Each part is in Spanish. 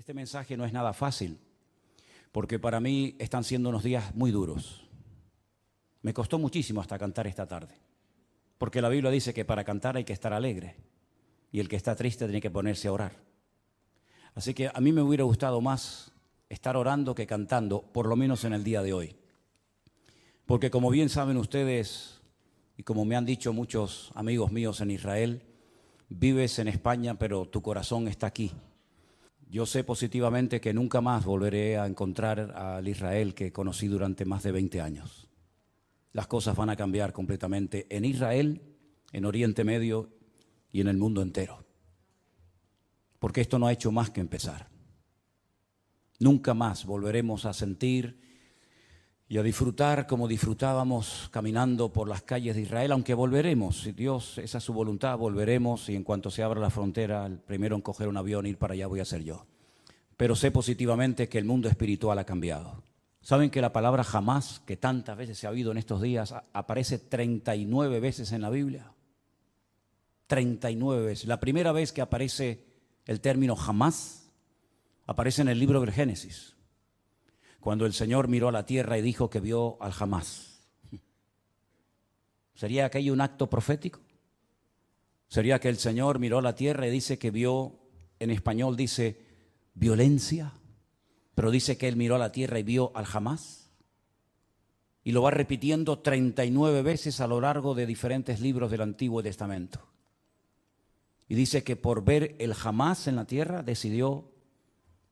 Este mensaje no es nada fácil, porque para mí están siendo unos días muy duros. Me costó muchísimo hasta cantar esta tarde, porque la Biblia dice que para cantar hay que estar alegre, y el que está triste tiene que ponerse a orar. Así que a mí me hubiera gustado más estar orando que cantando, por lo menos en el día de hoy. Porque como bien saben ustedes, y como me han dicho muchos amigos míos en Israel, vives en España, pero tu corazón está aquí. Yo sé positivamente que nunca más volveré a encontrar al Israel que conocí durante más de 20 años. Las cosas van a cambiar completamente en Israel, en Oriente Medio y en el mundo entero. Porque esto no ha hecho más que empezar. Nunca más volveremos a sentir y a disfrutar como disfrutábamos caminando por las calles de Israel, aunque volveremos, si Dios, esa es su voluntad, volveremos, y en cuanto se abra la frontera, el primero en coger un avión e ir para allá voy a ser yo. Pero sé positivamente que el mundo espiritual ha cambiado. ¿Saben que la palabra jamás, que tantas veces se ha oído en estos días, aparece 39 veces en la Biblia? 39 veces. La primera vez que aparece el término jamás, aparece en el libro del Génesis, cuando el Señor miró a la tierra y dijo que vio al jamás. ¿Sería aquello un acto profético? ¿Sería que el Señor miró a la tierra y dice que vio, en español dice violencia, pero dice que Él miró a la tierra y vio al jamás? Y lo va repitiendo 39 veces a lo largo de diferentes libros del Antiguo Testamento. Y dice que por ver el jamás en la tierra decidió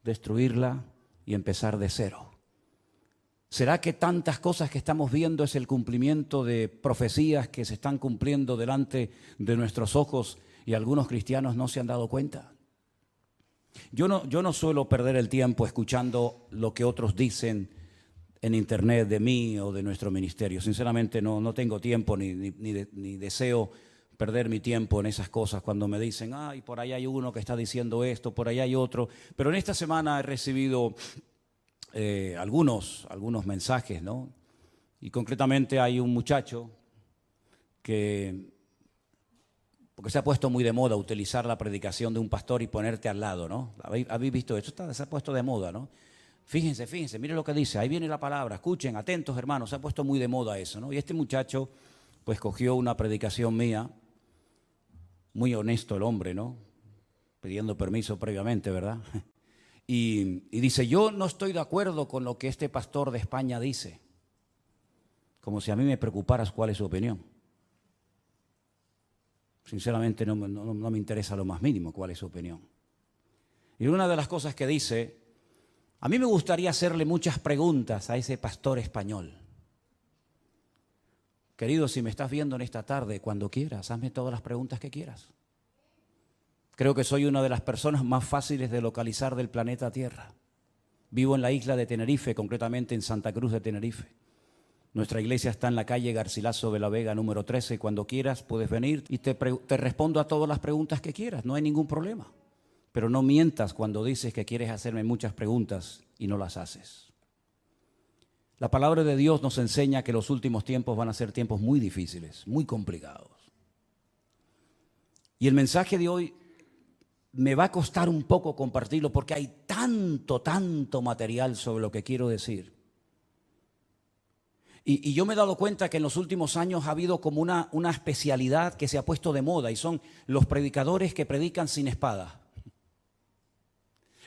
destruirla y empezar de cero. ¿Será que tantas cosas que estamos viendo es el cumplimiento de profecías que se están cumpliendo delante de nuestros ojos y algunos cristianos no se han dado cuenta? Yo no suelo perder el tiempo escuchando lo que otros dicen en internet de mí o de nuestro ministerio. Sinceramente no tengo tiempo ni deseo perder mi tiempo en esas cosas cuando me dicen, ay, por ahí hay uno que está diciendo esto, por ahí hay otro. Pero en esta semana he recibido algunos mensajes, ¿no? Y concretamente hay un muchacho que, porque se ha puesto muy de moda utilizar la predicación de un pastor y ponerte al lado, ¿no? ¿Habéis visto esto? Se ha puesto de moda, ¿no? Fíjense, miren lo que dice, ahí viene la palabra, escuchen, atentos hermanos, se ha puesto muy de moda eso, ¿no? Y este muchacho pues cogió una predicación mía, muy honesto el hombre, ¿no? Pidiendo permiso previamente, ¿verdad? Y dice, yo no estoy de acuerdo con lo que este pastor de España dice. Como si a mí me preocuparas cuál es su opinión. Sinceramente no me interesa lo más mínimo cuál es su opinión. Y una de las cosas que dice, a mí me gustaría hacerle muchas preguntas a ese pastor español. Querido, si me estás viendo en esta tarde, cuando quieras, hazme todas las preguntas que quieras. Creo que soy una de las personas más fáciles de localizar del planeta Tierra. Vivo en la isla de Tenerife, concretamente en Santa Cruz de Tenerife. Nuestra iglesia está en la calle Garcilaso de la Vega número 13. Cuando quieras puedes venir y te respondo a todas las preguntas que quieras, no hay ningún problema. Pero no mientas cuando dices que quieres hacerme muchas preguntas y no las haces. La palabra de Dios nos enseña que los últimos tiempos van a ser tiempos muy difíciles, muy complicados. Y el mensaje de hoy me va a costar un poco compartirlo porque hay tanto material sobre lo que quiero decir. Y yo me he dado cuenta que en los últimos años ha habido como una especialidad que se ha puesto de moda y son los predicadores que predican sin espada.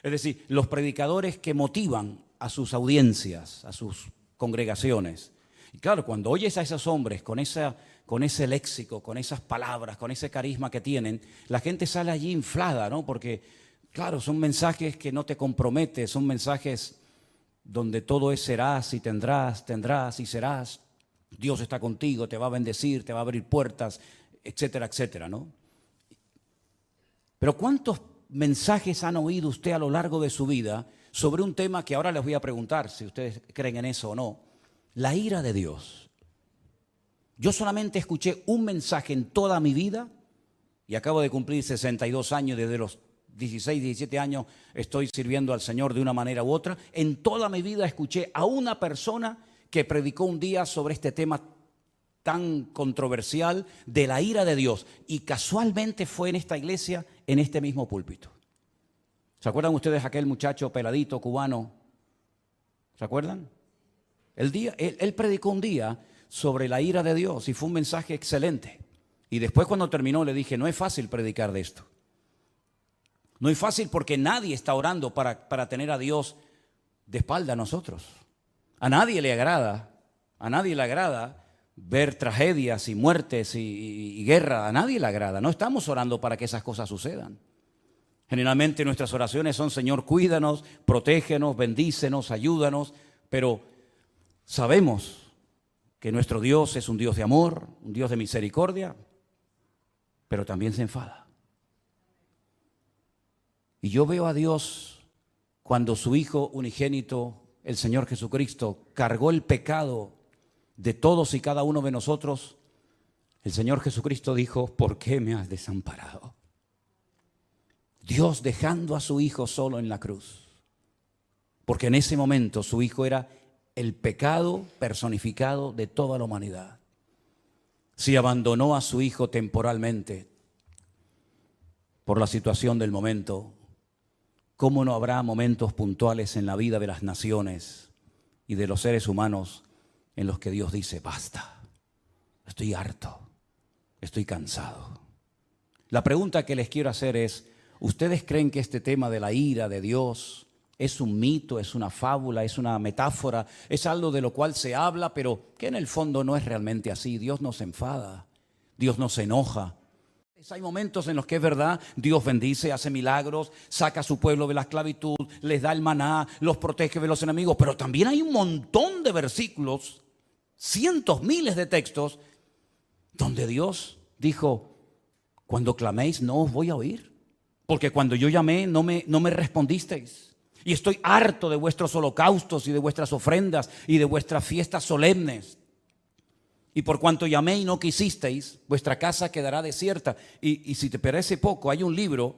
Es decir, los predicadores que motivan a sus audiencias, a sus congregaciones. Y claro, cuando oyes a esos hombres con ese léxico, con esas palabras, con ese carisma que tienen, la gente sale allí inflada, ¿no? Porque, claro, son mensajes que no te comprometen, son mensajes donde todo es serás y tendrás y serás. Dios está contigo, te va a bendecir, te va a abrir puertas, etcétera, etcétera, ¿no? Pero ¿cuántos mensajes han oído usted a lo largo de su vida sobre un tema que ahora les voy a preguntar si ustedes creen en eso o no? La ira de Dios. Yo solamente escuché un mensaje en toda mi vida y acabo de cumplir 62 años, desde los 16, 17 años estoy sirviendo al Señor de una manera u otra. En toda mi vida escuché a una persona que predicó un día sobre este tema tan controversial de la ira de Dios y casualmente fue en esta iglesia, en este mismo púlpito. ¿Se acuerdan ustedes aquel muchacho peladito cubano? ¿Se acuerdan? Él predicó un día sobre la ira de Dios y fue un mensaje excelente. Y después cuando terminó le dije, no es fácil predicar de esto. No es fácil porque nadie está orando para tener a Dios de espalda a nosotros. A nadie le agrada ver tragedias y muertes y guerra. A nadie le agrada. No estamos orando para que esas cosas sucedan. Generalmente nuestras oraciones son, Señor, cuídanos, protégenos, bendícenos, ayúdanos. Pero sabemos que nuestro Dios es un Dios de amor, un Dios de misericordia, pero también se enfada. Y yo veo a Dios cuando su Hijo unigénito, el Señor Jesucristo, cargó el pecado de todos y cada uno de nosotros. El Señor Jesucristo dijo, ¿por qué me has desamparado? Dios dejando a su Hijo solo en la cruz. Porque en ese momento su Hijo era el pecado personificado de toda la humanidad. Si abandonó a su Hijo temporalmente por la situación del momento, ¿cómo no habrá momentos puntuales en la vida de las naciones y de los seres humanos en los que Dios dice, basta, estoy harto, estoy cansado? La pregunta que les quiero hacer es, ¿ustedes creen que este tema de la ira de Dios es un mito, es una fábula, es una metáfora, es algo de lo cual se habla, pero que en el fondo no es realmente así? Dios no se enfada, Dios no se enoja. Hay momentos en los que es verdad, Dios bendice, hace milagros, saca a su pueblo de la esclavitud, les da el maná, los protege de los enemigos, pero también hay un montón de versículos, cientos, miles de textos, donde Dios dijo, cuando claméis no os voy a oír, porque cuando yo llamé no me respondisteis, y estoy harto de vuestros holocaustos y de vuestras ofrendas y de vuestras fiestas solemnes. Y por cuanto llamé y no quisisteis, vuestra casa quedará desierta. Y si te parece poco, hay un libro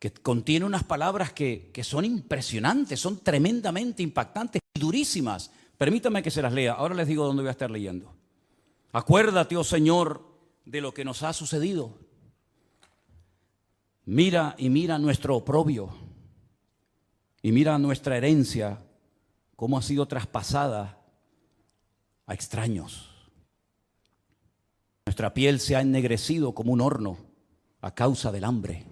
que contiene unas palabras que son impresionantes, son tremendamente impactantes y durísimas. Permítame que se las lea. Ahora les digo dónde voy a estar leyendo. Acuérdate, oh Señor, de lo que nos ha sucedido. Mira nuestro oprobio. Y mira nuestra herencia, cómo ha sido traspasada a extraños. Nuestra piel se ha ennegrecido como un horno a causa del hambre.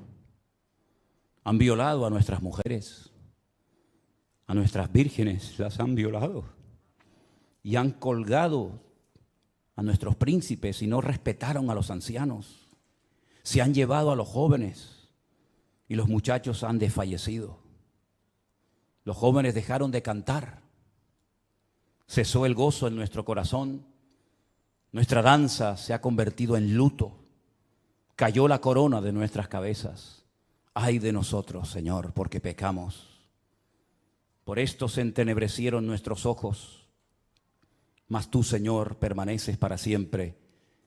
Han violado a nuestras mujeres, a nuestras vírgenes las han violado y han colgado a nuestros príncipes y no respetaron a los ancianos. Se han llevado a los jóvenes y los muchachos han desfallecido. Los jóvenes dejaron de cantar. Cesó el gozo en nuestro corazón. Nuestra danza se ha convertido en luto. Cayó la corona de nuestras cabezas. Ay de nosotros, Señor, porque pecamos. Por esto se entenebrecieron nuestros ojos. Mas tú, Señor, permaneces para siempre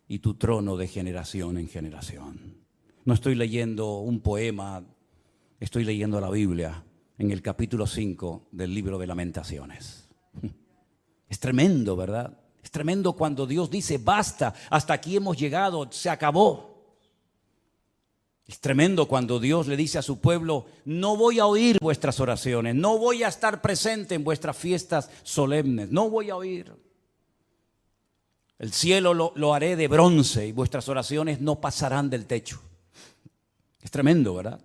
y tu trono de generación en generación. No estoy leyendo un poema, estoy leyendo la Biblia en el capítulo 5 del libro de Lamentaciones. Es tremendo, ¿verdad? Es tremendo cuando Dios dice, basta, hasta aquí hemos llegado, se acabó. Es tremendo cuando Dios le dice a su pueblo, no voy a oír vuestras oraciones, no voy a estar presente en vuestras fiestas solemnes, no voy a oír. El cielo lo haré de bronce y vuestras oraciones no pasarán del techo. Es tremendo, ¿verdad?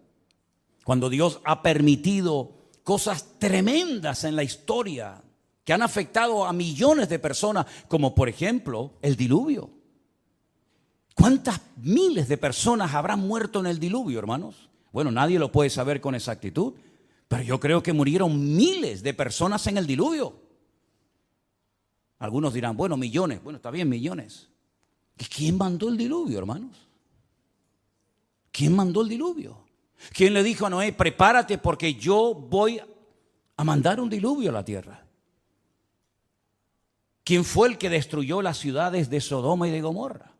Cuando Dios ha permitido cosas tremendas en la historia que han afectado a millones de personas, como por ejemplo el diluvio. ¿Cuántas miles de personas habrán muerto en el diluvio, hermanos? Bueno, nadie lo puede saber con exactitud, pero yo creo que murieron miles de personas en el diluvio. Algunos dirán, bueno, millones. Bueno, está bien, millones. ¿Quién mandó el diluvio, hermanos? ¿Quién mandó el diluvio? ¿Quién le dijo a Noé, prepárate porque yo voy a mandar un diluvio a la tierra? ¿Quién fue el que destruyó las ciudades de Sodoma y de Gomorra?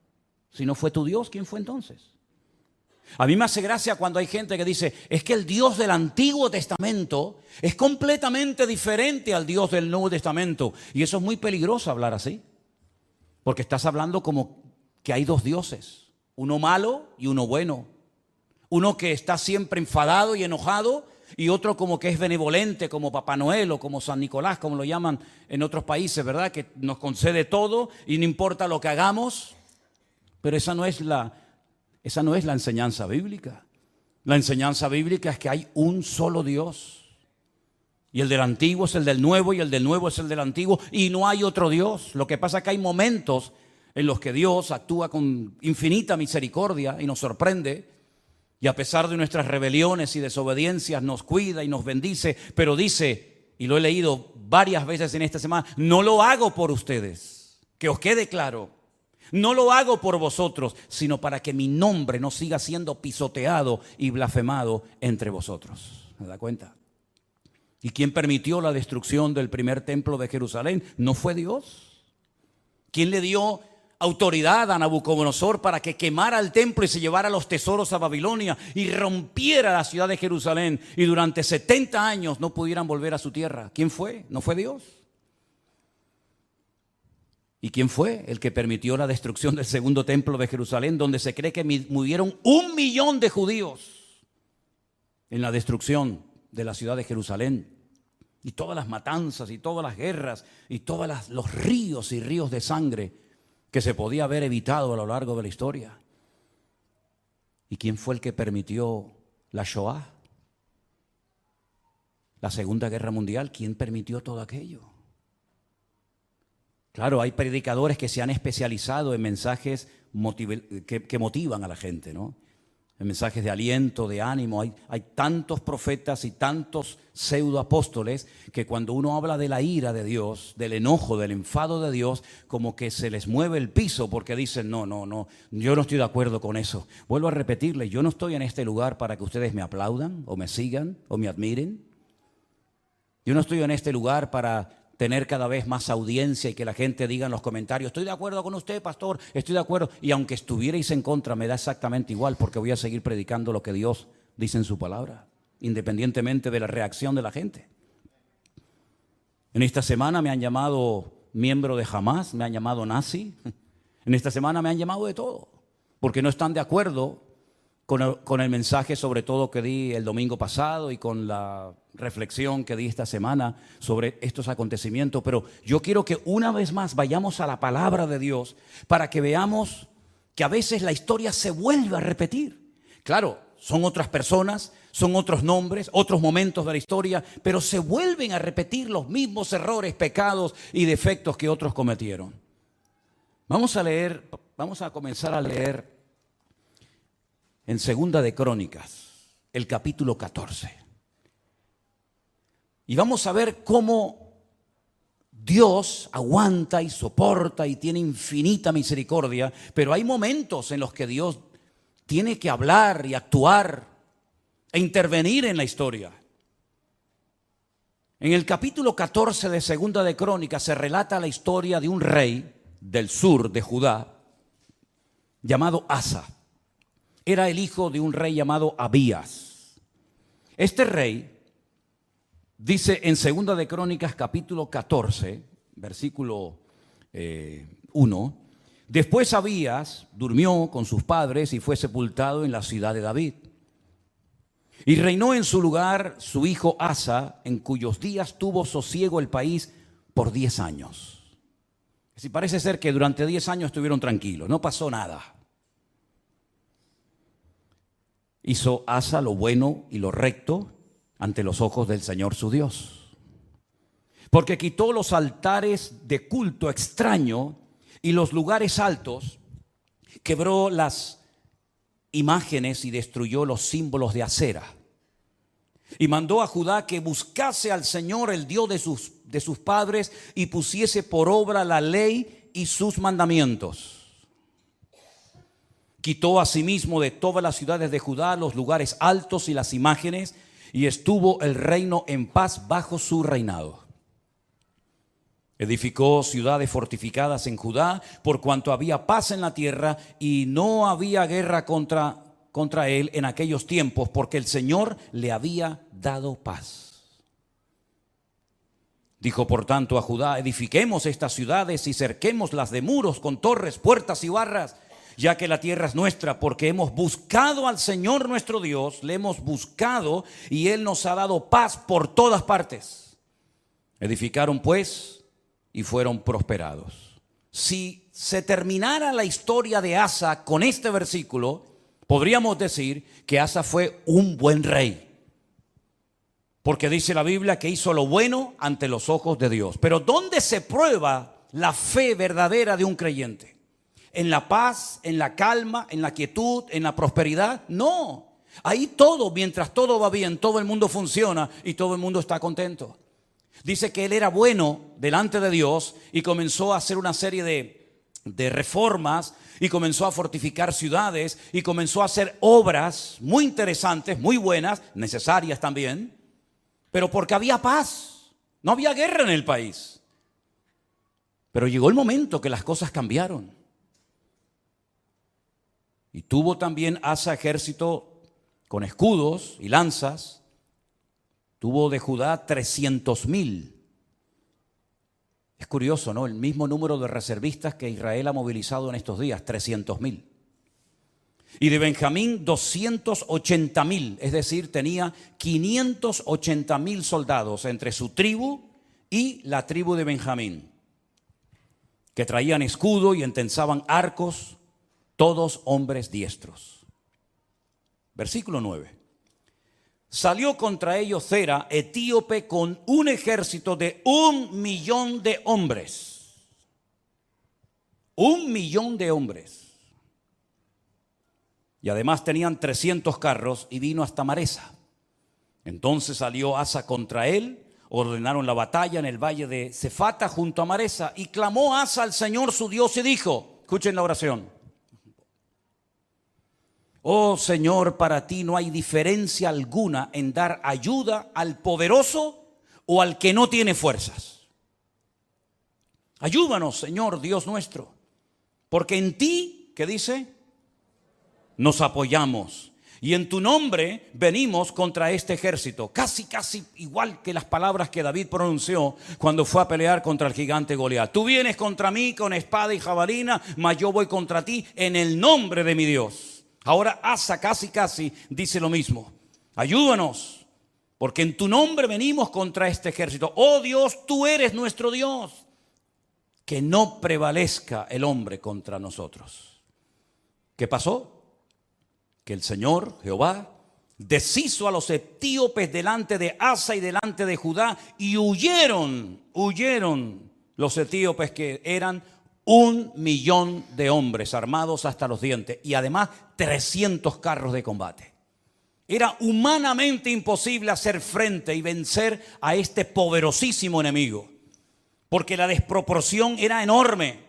Si no fue tu Dios, ¿quién fue entonces? A mí me hace gracia cuando hay gente que dice, es que el Dios del Antiguo Testamento es completamente diferente al Dios del Nuevo Testamento. Y eso es muy peligroso hablar así. Porque estás hablando como que hay dos dioses, uno malo y uno bueno. Uno que está siempre enfadado y enojado, y otro como que es benevolente, como Papá Noel o como San Nicolás, como lo llaman en otros países, ¿verdad? Que nos concede todo y no importa lo que hagamos. Pero esa no es la enseñanza bíblica. La enseñanza bíblica es que hay un solo Dios. Y el del antiguo es el del nuevo, y el del nuevo es el del antiguo, y no hay otro Dios. Lo que pasa es que hay momentos en los que Dios actúa con infinita misericordia y nos sorprende, y a pesar de nuestras rebeliones y desobediencias nos cuida y nos bendice, pero dice, y lo he leído varias veces en esta semana, no lo hago por ustedes, que os quede claro, no lo hago por vosotros, sino para que mi nombre no siga siendo pisoteado y blasfemado entre vosotros. ¿Se da cuenta? ¿Y quién permitió la destrucción del primer templo de Jerusalén? ¿No fue Dios? ¿Quién le dio autoridad a Nabucodonosor para que quemara el templo y se llevara los tesoros a Babilonia y rompiera la ciudad de Jerusalén y durante 70 años no pudieran volver a su tierra? ¿Quién fue? ¿No fue Dios? ¿Y quién fue el que permitió la destrucción del segundo templo de Jerusalén, donde se cree que murieron 1 millón de judíos en la destrucción de la ciudad de Jerusalén? Y todas las matanzas y todas las guerras y todos los ríos y ríos de sangre que se podía haber evitado a lo largo de la historia. ¿Y quién fue el que permitió la Shoah? La Segunda Guerra Mundial. ¿Quién permitió todo aquello? Claro, hay predicadores que se han especializado en mensajes que motivan a la gente, ¿no? En mensajes de aliento, de ánimo. Hay tantos profetas y tantos pseudoapóstoles que cuando uno habla de la ira de Dios, del enojo, del enfado de Dios, como que se les mueve el piso porque dicen, no, yo no estoy de acuerdo con eso. Vuelvo a repetirles, yo no estoy en este lugar para que ustedes me aplaudan o me sigan o me admiren. Yo no estoy en este lugar para tener cada vez más audiencia y que la gente diga en los comentarios, estoy de acuerdo con usted, pastor, estoy de acuerdo. Y aunque estuvierais en contra, me da exactamente igual, porque voy a seguir predicando lo que Dios dice en su palabra, independientemente de la reacción de la gente. En esta semana me han llamado miembro de Hamas, me han llamado nazi. En esta semana me han llamado de todo, porque no están de acuerdo con el mensaje sobre todo que di el domingo pasado y con la reflexión que di esta semana sobre estos acontecimientos. Pero yo quiero que una vez más vayamos a la palabra de Dios para que veamos que a veces la historia se vuelve a repetir. Claro, son otras personas, son otros nombres, otros momentos de la historia, pero se vuelven a repetir los mismos errores, pecados y defectos que otros cometieron. Vamos a comenzar a leer en Segunda de Crónicas, el capítulo 14. Y vamos a ver cómo Dios aguanta y soporta y tiene infinita misericordia, pero hay momentos en los que Dios tiene que hablar y actuar e intervenir en la historia. En el capítulo 14 de Segunda de Crónicas se relata la historia de un rey del sur de Judá llamado Asa. Era el hijo de un rey llamado Abías. Este rey, dice en Segunda de Crónicas capítulo 14, versículo 1, después Abías durmió con sus padres y fue sepultado en la ciudad de David. Y reinó en su lugar su hijo Asa, en cuyos días tuvo sosiego el país por 10 años. Así parece ser que durante 10 años estuvieron tranquilos, no pasó nada. Hizo Asa lo bueno y lo recto ante los ojos del Señor su Dios, porque quitó los altares de culto extraño y los lugares altos, quebró las imágenes y destruyó los símbolos de Acera. Y mandó a Judá que buscase al Señor, el Dios de sus padres, y pusiese por obra la ley y sus mandamientos. Quitó asimismo de todas las ciudades de Judá los lugares altos y las imágenes, y estuvo el reino en paz bajo su reinado. Edificó ciudades fortificadas en Judá, por cuanto había paz en la tierra y no había guerra contra él en aquellos tiempos, porque el Señor le había dado paz. Dijo por tanto a Judá, edifiquemos estas ciudades y cerquémoslas de muros con torres, puertas y barras, ya que la tierra es nuestra, porque hemos buscado al Señor nuestro Dios, le hemos buscado y Él nos ha dado paz por todas partes. Edificaron pues y fueron prosperados. Si se terminara la historia de Asa con este versículo, podríamos decir que Asa fue un buen rey. Porque dice la Biblia que hizo lo bueno ante los ojos de Dios. Pero ¿dónde se prueba la fe verdadera de un creyente? ¿En la paz, en la calma, en la quietud, en la prosperidad? No. Ahí todo, mientras todo va bien, todo el mundo funciona y todo el mundo está contento. Dice que él era bueno delante de Dios y comenzó a hacer una serie de reformas y comenzó a fortificar ciudades y comenzó a hacer obras muy interesantes, muy buenas, necesarias también. Pero porque había paz, no había guerra en el país. Pero llegó el momento que las cosas cambiaron. Y tuvo también Asa ejército con escudos y lanzas. Tuvo de Judá 300,000. Es curioso, ¿no? El mismo número de reservistas que Israel ha movilizado en estos días, 300,000. Y de Benjamín 280,000, es decir, tenía 580,000 soldados entre su tribu y la tribu de Benjamín, que traían escudo y entensaban arcos, todos hombres diestros. Versículo 9. Salió contra ellos Zera, etíope, con un ejército de 1,000,000 de hombres. 1,000,000 de hombres. Y además tenían 300 carros y vino hasta Maresa. Entonces salió Asa contra él, ordenaron la batalla en el valle de Cefata junto a Maresa. Y clamó Asa al Señor su Dios y dijo, escuchen la oración: oh Señor, para ti no hay diferencia alguna en dar ayuda al poderoso o al que no tiene fuerzas. Ayúdanos, Señor Dios nuestro, porque en ti, ¿qué dice?, nos apoyamos, y en tu nombre venimos contra este ejército. Casi igual que las palabras que David pronunció cuando fue a pelear contra el gigante Goliat. Tú vienes contra mí con espada y jabalina, mas yo voy contra ti en el nombre de mi Dios. Ahora Asa casi dice lo mismo. Ayúdanos, porque en tu nombre venimos contra este ejército. Oh Dios, tú eres nuestro Dios. Que no prevalezca el hombre contra nosotros. ¿Qué pasó? Que el Señor, Jehová, deshizo a los etíopes delante de Asa y delante de Judá, y huyeron los etíopes, que eran 1,000,000 de hombres armados hasta los dientes, y además 300 carros de combate. Era humanamente imposible hacer frente y vencer a este poderosísimo enemigo, porque la desproporción era enorme.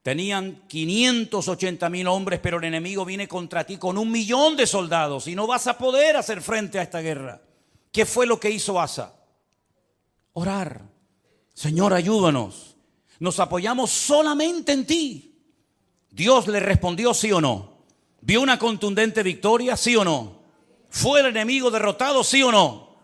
Tenían 580,000 hombres, pero el enemigo viene contra ti con 1,000,000 de soldados y no vas a poder hacer frente a esta guerra. ¿Qué fue lo que hizo Asa? Orar. Señor, ayúdanos. Nos apoyamos solamente en ti. Dios le respondió, ¿sí o no? ¿Vio una contundente victoria? ¿Sí o no? ¿Fue el enemigo derrotado? ¿Sí o no?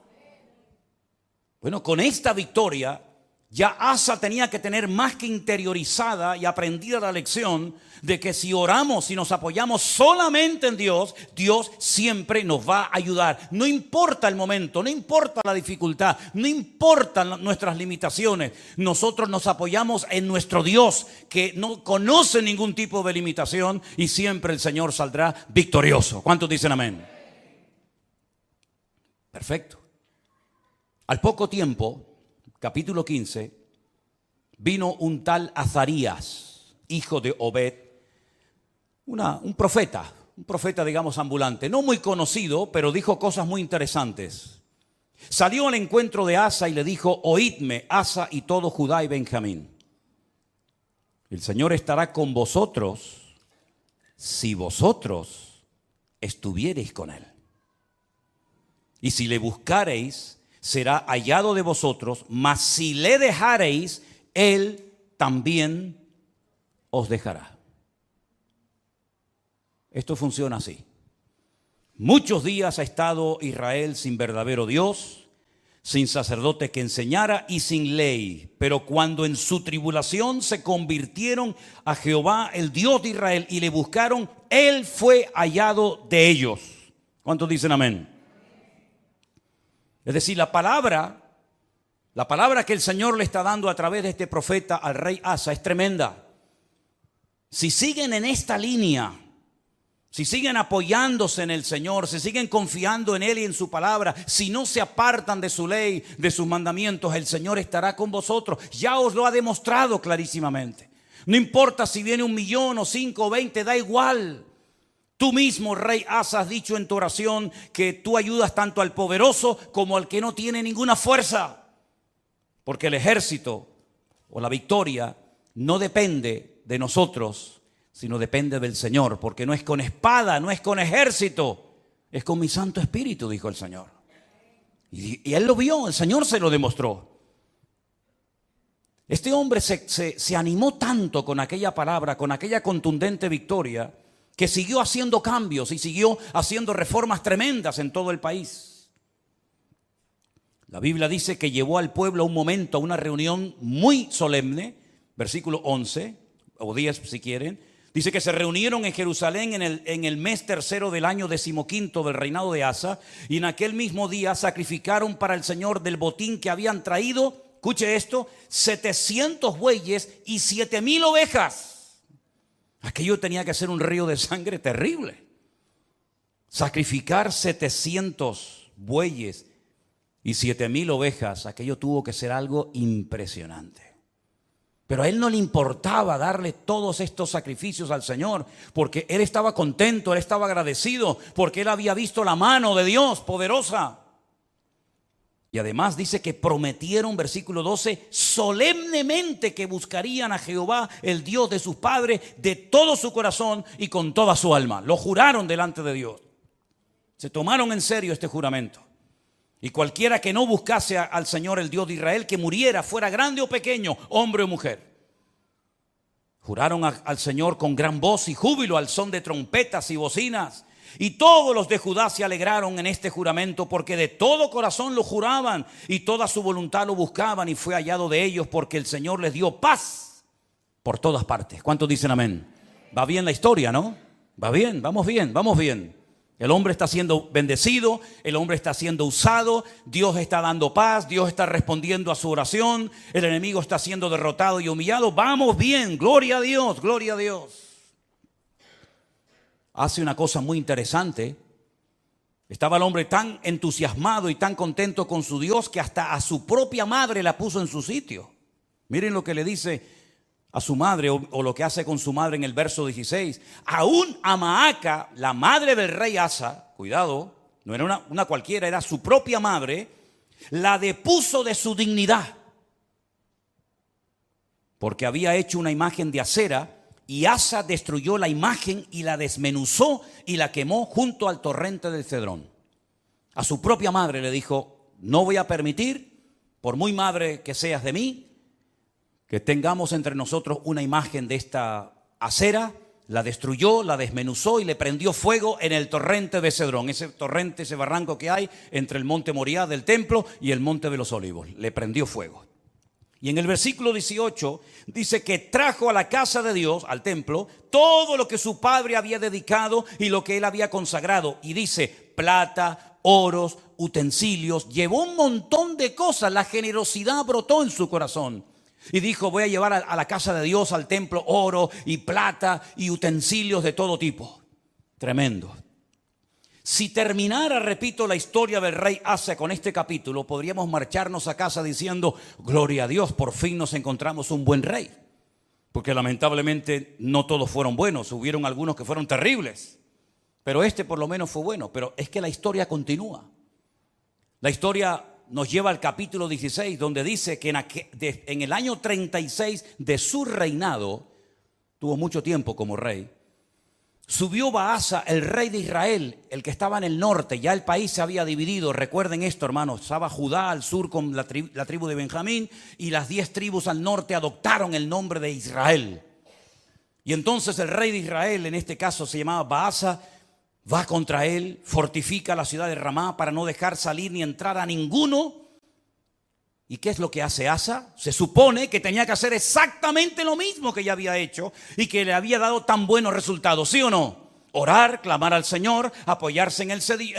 Bueno, con esta victoria ya Asa tenía que tener más que interiorizada y aprendida la lección de que si oramos y nos apoyamos solamente en Dios, Dios siempre nos va a ayudar. No importa el momento, no importa la dificultad, no importan nuestras limitaciones. Nosotros nos apoyamos en nuestro Dios, que no conoce ningún tipo de limitación, y siempre el Señor saldrá victorioso. ¿Cuántos dicen amén? Perfecto. Al poco tiempo, capítulo 15, vino un tal Azarías, hijo de Obed, un profeta digamos ambulante, no muy conocido, pero dijo cosas muy interesantes. Salió al encuentro de Asa y le dijo: oídme, Asa y todo Judá y Benjamín. El Señor estará con vosotros si vosotros estuviereis con él. Y si le buscareis, será hallado de vosotros, mas si le dejareis, él también os dejará. Esto funciona así. Muchos días ha estado Israel sin verdadero Dios, sin sacerdote que enseñara y sin ley. Pero cuando en su tribulación se convirtieron a Jehová, el Dios de Israel, y le buscaron, Él fue hallado de ellos. ¿Cuántos dicen amén? Es decir, la palabra que el Señor le está dando a través de este profeta al rey Asa es tremenda. Si siguen en esta línea, si siguen apoyándose en el Señor, si siguen confiando en Él y en su palabra, si no se apartan de su ley, de sus mandamientos, el Señor estará con vosotros. Ya os lo ha demostrado clarísimamente. No importa si viene 1 millón o 5 o 20, da igual. Tú mismo, rey Asa, has dicho en tu oración que tú ayudas tanto al poderoso como al que no tiene ninguna fuerza. Porque el ejército o la victoria no depende de nosotros, sino depende del Señor, porque no es con espada, no es con ejército, es con mi Santo Espíritu, dijo el Señor. Y él lo vio, el Señor se lo demostró. Este hombre se animó tanto con aquella palabra, con aquella contundente victoria, que siguió haciendo cambios y siguió haciendo reformas tremendas en todo el país. La Biblia dice que llevó al pueblo a un momento, a una reunión muy solemne, versículo 11 o 10 si quieren. Dice que se reunieron en Jerusalén en el mes tercero del año 15 del reinado de Asa, y en aquel mismo día sacrificaron para el Señor del botín que habían traído, escuche esto, 700 bueyes y 7,000 ovejas. Aquello tenía que ser un río de sangre terrible. Sacrificar 700 bueyes y 7,000 ovejas, aquello tuvo que ser algo impresionante. Pero a él no le importaba darle todos estos sacrificios al Señor, porque él estaba contento, él estaba agradecido, porque él había visto la mano de Dios poderosa. Y además dice que prometieron, versículo 12, solemnemente que buscarían a Jehová, el Dios de sus padres, de todo su corazón y con toda su alma. Lo juraron delante de Dios. Se tomaron en serio este juramento. Y cualquiera que no buscase al Señor, el Dios de Israel, que muriera, fuera grande o pequeño, hombre o mujer. Juraron al Señor con gran voz y júbilo, al son de trompetas y bocinas. Y todos los de Judá se alegraron en este juramento, porque de todo corazón lo juraban y toda su voluntad lo buscaban, y fue hallado de ellos, porque el Señor les dio paz por todas partes. ¿Cuántos dicen amén? Va bien la historia, ¿no? Va bien, vamos bien, vamos bien. El hombre está siendo bendecido, el hombre está siendo usado, Dios está dando paz, Dios está respondiendo a su oración, el enemigo está siendo derrotado y humillado. Vamos bien, gloria a Dios, gloria a Dios. Hace una cosa muy interesante. Estaba el hombre tan entusiasmado y tan contento con su Dios que hasta a su propia madre la puso en su sitio. Miren lo que le dice a su madre, o lo que hace con su madre en el verso 16. Aún a Maaca, la madre del rey Asa, cuidado, no era una cualquiera, era su propia madre, la depuso de su dignidad, porque había hecho una imagen de acera, y Asa destruyó la imagen y la desmenuzó y la quemó junto al torrente del Cedrón. A su propia madre le dijo: no voy a permitir, por muy madre que seas de mí, que tengamos entre nosotros una imagen de esta acera. La destruyó, la desmenuzó y le prendió fuego en el torrente de Cedrón. Ese torrente, ese barranco que hay entre el monte Moriah del templo y el monte de los olivos. Le prendió fuego. Y en el versículo 18 dice que trajo a la casa de Dios, al templo, todo lo que su padre había dedicado y lo que él había consagrado. Y dice: plata, oros, utensilios. Llevó un montón de cosas. La generosidad brotó en su corazón. Y dijo: voy a llevar a la casa de Dios, al templo, oro y plata y utensilios de todo tipo. Tremendo. Si terminara, repito, la historia del rey Asa con este capítulo, podríamos marcharnos a casa diciendo: gloria a Dios, por fin nos encontramos un buen rey. Porque lamentablemente no todos fueron buenos, hubieron algunos que fueron terribles. Pero este por lo menos fue bueno. Pero es que la historia continúa. La historia nos lleva al capítulo 16, donde dice que en el año 36 de su reinado, tuvo mucho tiempo como rey, subió Baasa, el rey de Israel, el que estaba en el norte. Ya el país se había dividido. Recuerden esto, hermanos. Estaba Judá al sur con la tribu de Benjamín, y las 10 tribus al norte adoptaron el nombre de Israel. Y entonces el rey de Israel, en este caso se llamaba Baasa, va contra él, fortifica la ciudad de Ramá para no dejar salir ni entrar a ninguno ¿Y qué es lo que hace Asa? Se supone que tenía que hacer exactamente lo mismo que ya había hecho y que le había dado tan buenos resultados, ¿sí o no? Orar, clamar al Señor, apoyarse en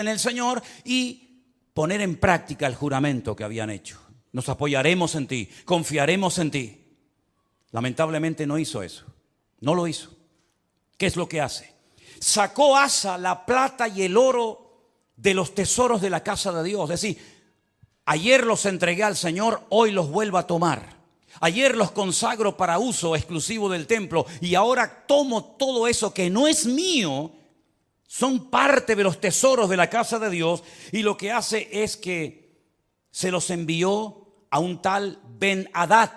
el Señor y poner en práctica el juramento que habían hecho. Nos apoyaremos en ti, confiaremos en ti. Lamentablemente no hizo eso, no lo hizo. ¿Qué es lo que hace? Sacó Asa la plata y el oro de los tesoros de la casa de Dios. Es decir, ayer los entregué al Señor, hoy los vuelvo a tomar. Ayer los consagro para uso exclusivo del templo y ahora tomo todo eso que no es mío. Son parte de los tesoros de la casa de Dios y lo que hace es que se los envió a un tal Ben-Hadad,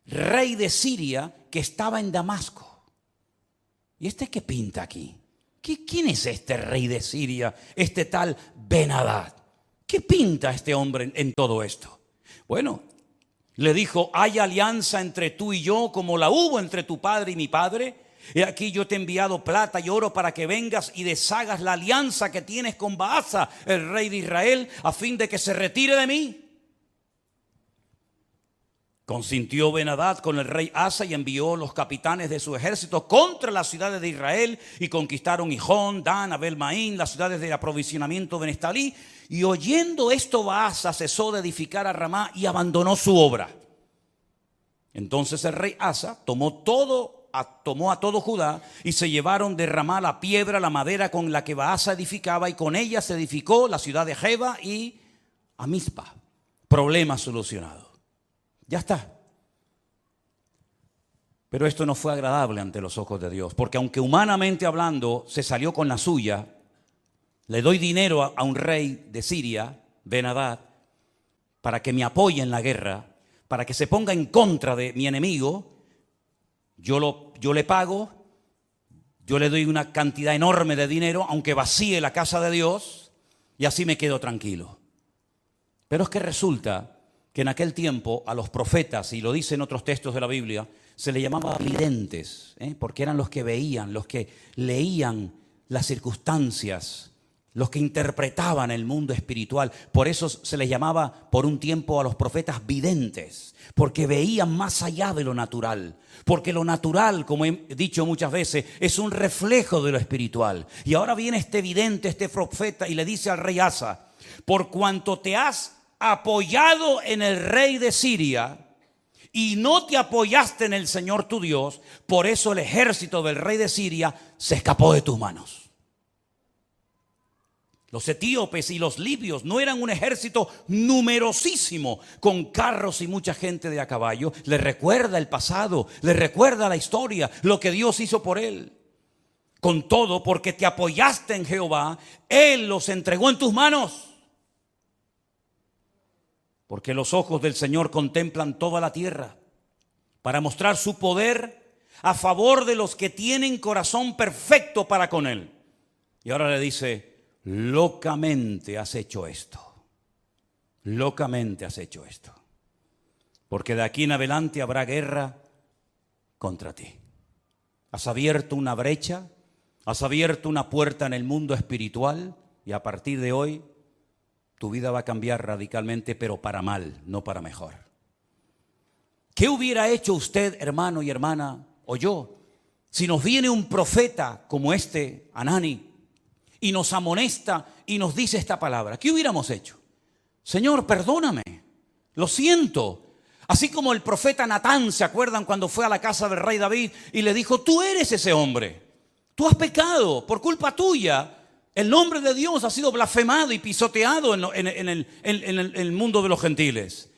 rey de Siria, que estaba en Damasco. ¿Y este qué pinta aquí? ¿Quién es este rey de Siria, este tal Ben-Hadad? ¿Qué pinta este hombre en todo esto? Bueno, le dijo, hay alianza entre tú y yo como la hubo entre tu padre y mi padre. He aquí yo te he enviado plata y oro para que vengas y deshagas la alianza que tienes con Baasa, el rey de Israel, a fin de que se retire de mí. Consintió Ben-Hadad con el rey Asa y envió los capitanes de su ejército contra las ciudades de Israel y conquistaron Gijón, Dan, Abel-Maín, las ciudades de aprovisionamiento de Neftalí. Y oyendo esto, Baasa cesó de edificar a Ramá y abandonó su obra. Entonces el rey Asa tomó a todo Judá y se llevaron de Ramá la piedra, la madera con la que Baasa edificaba, y con ella se edificó la ciudad de Jeba y a Mizpa. Problema solucionado. Ya está. Pero esto no fue agradable ante los ojos de Dios, porque aunque humanamente hablando se salió con la suya, le doy dinero a un rey de Siria, Ben-Hadad, para que me apoye en la guerra, para que se ponga en contra de mi enemigo. Yo le pago, yo le doy una cantidad enorme de dinero, aunque vacíe la casa de Dios, y así me quedo tranquilo. Pero es que resulta que en aquel tiempo a los profetas, y lo dicen otros textos de la Biblia, se les llamaba videntes, porque eran los que veían, los que leían las circunstancias, los que interpretaban el mundo espiritual. Por eso se les llamaba por un tiempo a los profetas videntes, porque veían más allá de lo natural. Porque lo natural, como he dicho muchas veces, es un reflejo de lo espiritual. Y ahora viene este vidente, este profeta, y le dice al rey Asa, por cuanto te has apoyado en el rey de Siria y no te apoyaste en el Señor tu Dios, por eso el ejército del rey de Siria se escapó de tus manos. Los etíopes y los libios no eran un ejército numerosísimo con carros y mucha gente de a caballo. Le recuerda el pasado, le recuerda la historia, lo que Dios hizo por él. Con todo, porque te apoyaste en Jehová, Él los entregó en tus manos. Porque los ojos del Señor contemplan toda la tierra para mostrar su poder a favor de los que tienen corazón perfecto para con Él. Y ahora le dice, locamente has hecho esto. Locamente has hecho esto. Porque de aquí en adelante habrá guerra contra ti. Has abierto una brecha, has abierto una puerta en el mundo espiritual y a partir de hoy tu vida va a cambiar radicalmente, pero para mal, no para mejor. ¿Qué hubiera hecho usted, hermano y hermana, o yo, si nos viene un profeta como este, Hanani, y nos amonesta y nos dice esta palabra? ¿Qué hubiéramos hecho? Señor, perdóname, lo siento. Así como el profeta Natán, ¿se acuerdan cuando fue a la casa del rey David y le dijo, tú eres ese hombre, tú has pecado por culpa tuya? El nombre de Dios ha sido blasfemado y pisoteado en el mundo de los gentiles.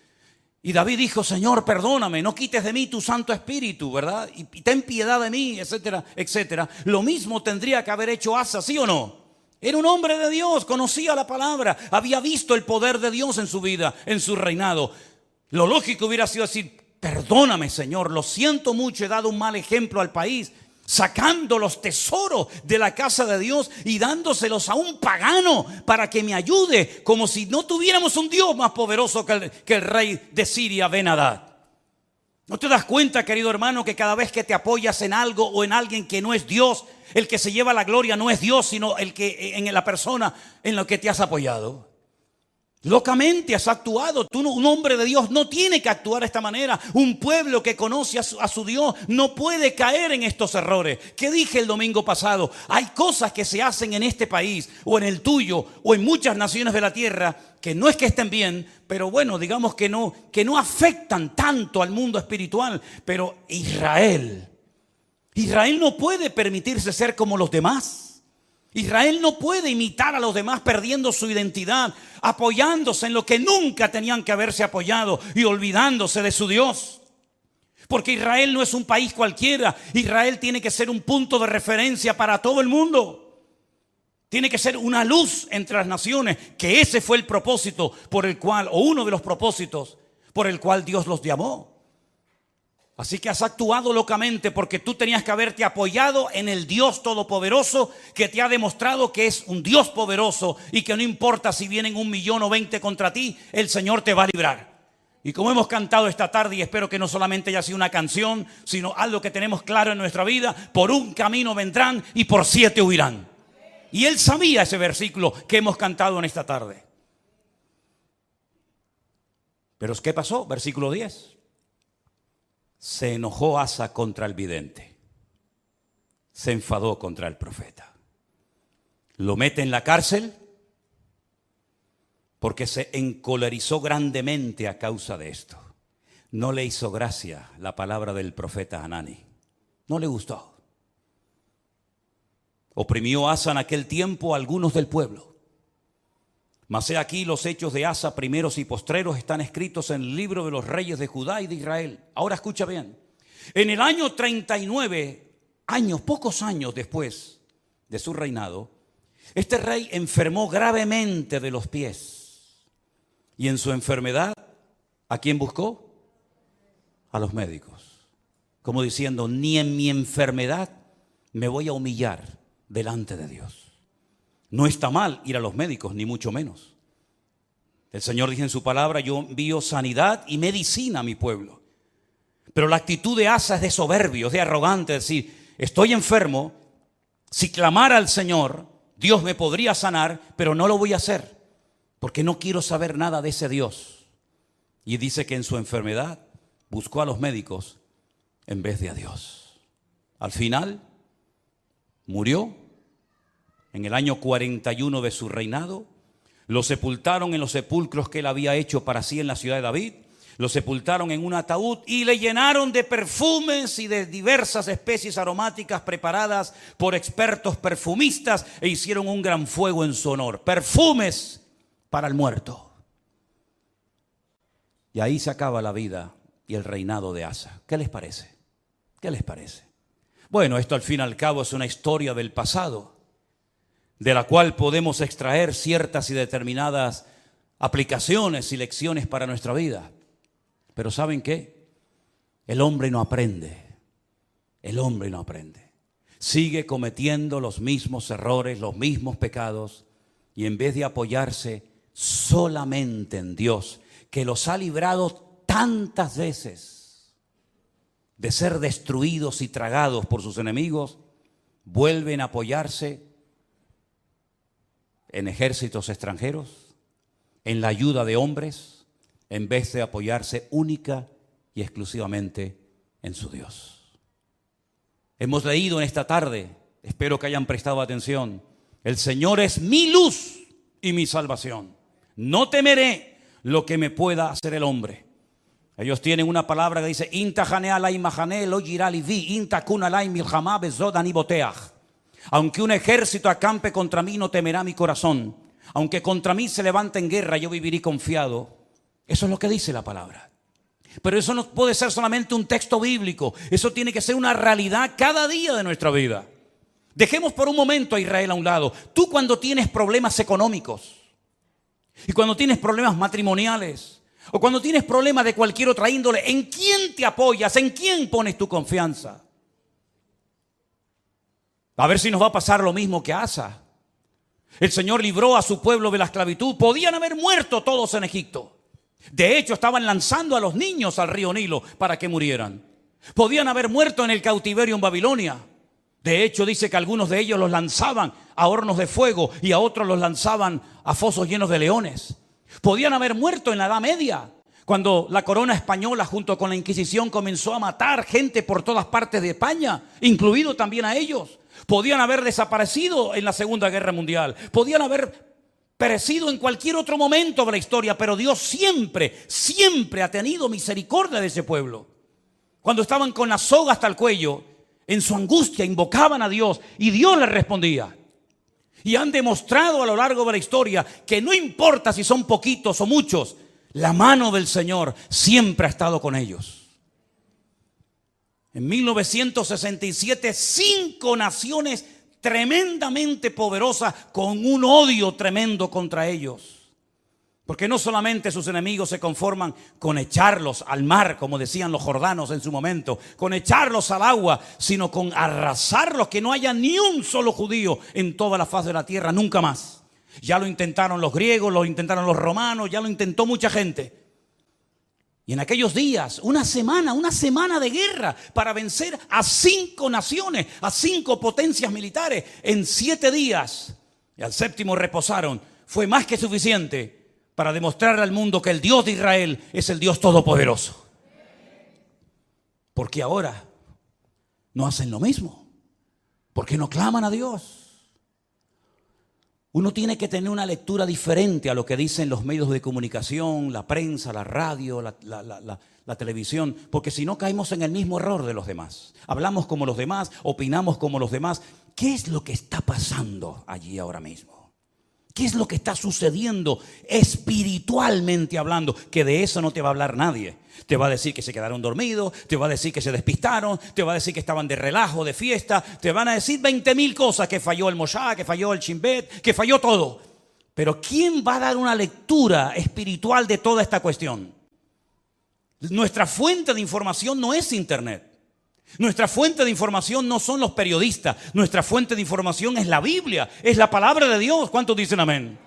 Y David dijo, Señor, perdóname, no quites de mí tu Santo Espíritu, ¿verdad? Y ten piedad de mí, etcétera, etcétera. Lo mismo tendría que haber hecho Asa, ¿sí o no? Era un hombre de Dios, conocía la palabra, había visto el poder de Dios en su vida, en su reinado. Lo lógico hubiera sido decir, perdóname, Señor, lo siento mucho, he dado un mal ejemplo al país, sacando los tesoros de la casa de Dios y dándoselos a un pagano para que me ayude, como si no tuviéramos un Dios más poderoso que el rey de Siria, Ben-Hadad. ¿No te das cuenta, querido hermano, que cada vez que te apoyas en algo o en alguien que no es Dios, el que se lleva la gloria no es Dios, sino el que en la persona en la que te has apoyado? Locamente has actuado. Tú, un hombre de Dios, no tiene que actuar de esta manera. Un pueblo que conoce a su Dios no puede caer en estos errores. ¿Qué dije el domingo pasado? Hay cosas que se hacen en este país, o en el tuyo, o en muchas naciones de la tierra, que no es que estén bien, pero bueno, digamos que no afectan tanto al mundo espiritual. Pero Israel no puede permitirse ser como los demás. Israel no puede imitar a los demás perdiendo su identidad, apoyándose en lo que nunca tenían que haberse apoyado y olvidándose de su Dios. Porque Israel no es un país cualquiera. Israel tiene que ser un punto de referencia para todo el mundo. Tiene que ser una luz entre las naciones, que ese fue el propósito por el cual, o uno de los propósitos por el cual Dios los llamó. Así que has actuado locamente porque tú tenías que haberte apoyado en el Dios Todopoderoso, que te ha demostrado que es un Dios poderoso y que no importa si vienen 1 millón o 20 contra ti, el Señor te va a librar. Y como hemos cantado esta tarde, y espero que no solamente haya sido una canción, sino algo que tenemos claro en nuestra vida: por un camino vendrán y por 7 huirán. Y él sabía ese versículo que hemos cantado en esta tarde. Pero ¿qué pasó? Versículo 10. Se enojó Asa contra el vidente. Se enfadó contra el profeta. Lo mete en la cárcel porque se encolerizó grandemente a causa de esto. No le hizo gracia la palabra del profeta Hanani. No le gustó. Oprimió Asa en aquel tiempo a algunos del pueblo. Mas he aquí los hechos de Asa, primeros y postreros, están escritos en el libro de los reyes de Judá y de Israel. Ahora escucha bien. En el año 39, pocos años después de su reinado, este rey enfermó gravemente de los pies. Y en su enfermedad, ¿a quién buscó? A los médicos. Como diciendo, ni en mi enfermedad me voy a humillar delante de Dios. No está mal ir a los médicos, ni mucho menos. El Señor dice en su palabra: yo envío sanidad y medicina a mi pueblo. Pero la actitud de Asa es de soberbio, es de arrogante, es decir, estoy enfermo, si clamara al Señor, Dios me podría sanar, pero no lo voy a hacer, porque no quiero saber nada de ese Dios. Y dice que en su enfermedad buscó a los médicos en vez de a Dios. Al final, murió. En el año 41 de su reinado, lo sepultaron en los sepulcros que él había hecho para sí en la ciudad de David. Lo sepultaron en un ataúd y le llenaron de perfumes y de diversas especies aromáticas preparadas por expertos perfumistas, e hicieron un gran fuego en su honor. Perfumes para el muerto. Y ahí se acaba la vida y el reinado de Asa. ¿Qué les parece? ¿Qué les parece? Bueno, esto al fin y al cabo es una historia del pasado, de la cual podemos extraer ciertas y determinadas aplicaciones y lecciones para nuestra vida. Pero ¿saben qué? El hombre no aprende. El hombre no aprende. Sigue cometiendo los mismos errores, los mismos pecados, y en vez de apoyarse solamente en Dios, que los ha librado tantas veces de ser destruidos y tragados por sus enemigos, vuelven a apoyarse en ejércitos extranjeros, en la ayuda de hombres, en vez de apoyarse única y exclusivamente en su Dios. Hemos leído en esta tarde, espero que hayan prestado atención: el Señor es mi luz y mi salvación. No temeré lo que me pueda hacer el hombre. Ellos tienen una palabra que dice: aunque un ejército acampe contra mí, no temerá mi corazón. Aunque contra mí se levante en guerra, yo viviré confiado. Eso es lo que dice la palabra. Pero eso no puede ser solamente un texto bíblico. Eso tiene que ser una realidad cada día de nuestra vida. Dejemos por un momento a Israel a un lado. Tú, cuando tienes problemas económicos, y cuando tienes problemas matrimoniales, o cuando tienes problemas de cualquier otra índole, ¿en quién te apoyas? ¿En quién pones tu confianza? A ver si nos va a pasar lo mismo que a Asa. El Señor libró a su pueblo de la esclavitud. Podían haber muerto todos en Egipto. De hecho, estaban lanzando a los niños al río Nilo para que murieran. Podían haber muerto en el cautiverio en Babilonia. De hecho, dice que algunos de ellos los lanzaban a hornos de fuego y a otros los lanzaban a fosos llenos de leones. Podían haber muerto en la Edad Media, cuando la corona española junto con la Inquisición comenzó a matar gente por todas partes de España, incluido también a ellos. Podían haber desaparecido en la Segunda Guerra Mundial, podían haber perecido en cualquier otro momento de la historia, pero Dios siempre, siempre ha tenido misericordia de ese pueblo. Cuando estaban con la soga hasta el cuello, en su angustia invocaban a Dios y Dios les respondía. Y han demostrado a lo largo de la historia que no importa si son poquitos o muchos, la mano del Señor siempre ha estado con ellos. En 1967, 5 naciones tremendamente poderosas con un odio tremendo contra ellos. Porque no solamente sus enemigos se conforman con echarlos al mar, como decían los jordanos en su momento, con echarlos al agua, sino con arrasarlos, que no haya ni un solo judío en toda la faz de la tierra, nunca más. Ya lo intentaron los griegos, lo intentaron los romanos, ya lo intentó mucha gente. Y en aquellos días, una semana de guerra para vencer a 5 naciones, a 5 potencias militares en 7 días. Y al 7º reposaron. Fue más que suficiente para demostrar al mundo que el Dios de Israel es el Dios todopoderoso. Porque ahora no hacen lo mismo. Porque no claman a Dios. Uno tiene que tener una lectura diferente a lo que dicen los medios de comunicación, la prensa, la radio, la televisión, porque si no caemos en el mismo error de los demás. Hablamos como los demás, opinamos como los demás. ¿Qué es lo que está pasando allí ahora mismo? ¿Qué es lo que está sucediendo espiritualmente hablando? Que de eso no te va a hablar nadie. Te va a decir que se quedaron dormidos, te va a decir que se despistaron, te va a decir que estaban de relajo, de fiesta, te van a decir 20.000 cosas, que falló el Moshá, que falló el Chimbet, que falló todo. Pero ¿quién va a dar una lectura espiritual de toda esta cuestión? Nuestra fuente de información no es Internet. Nuestra fuente de información no son los periodistas. Nuestra fuente de información es la Biblia, es la palabra de Dios. ¿Cuántos dicen amén?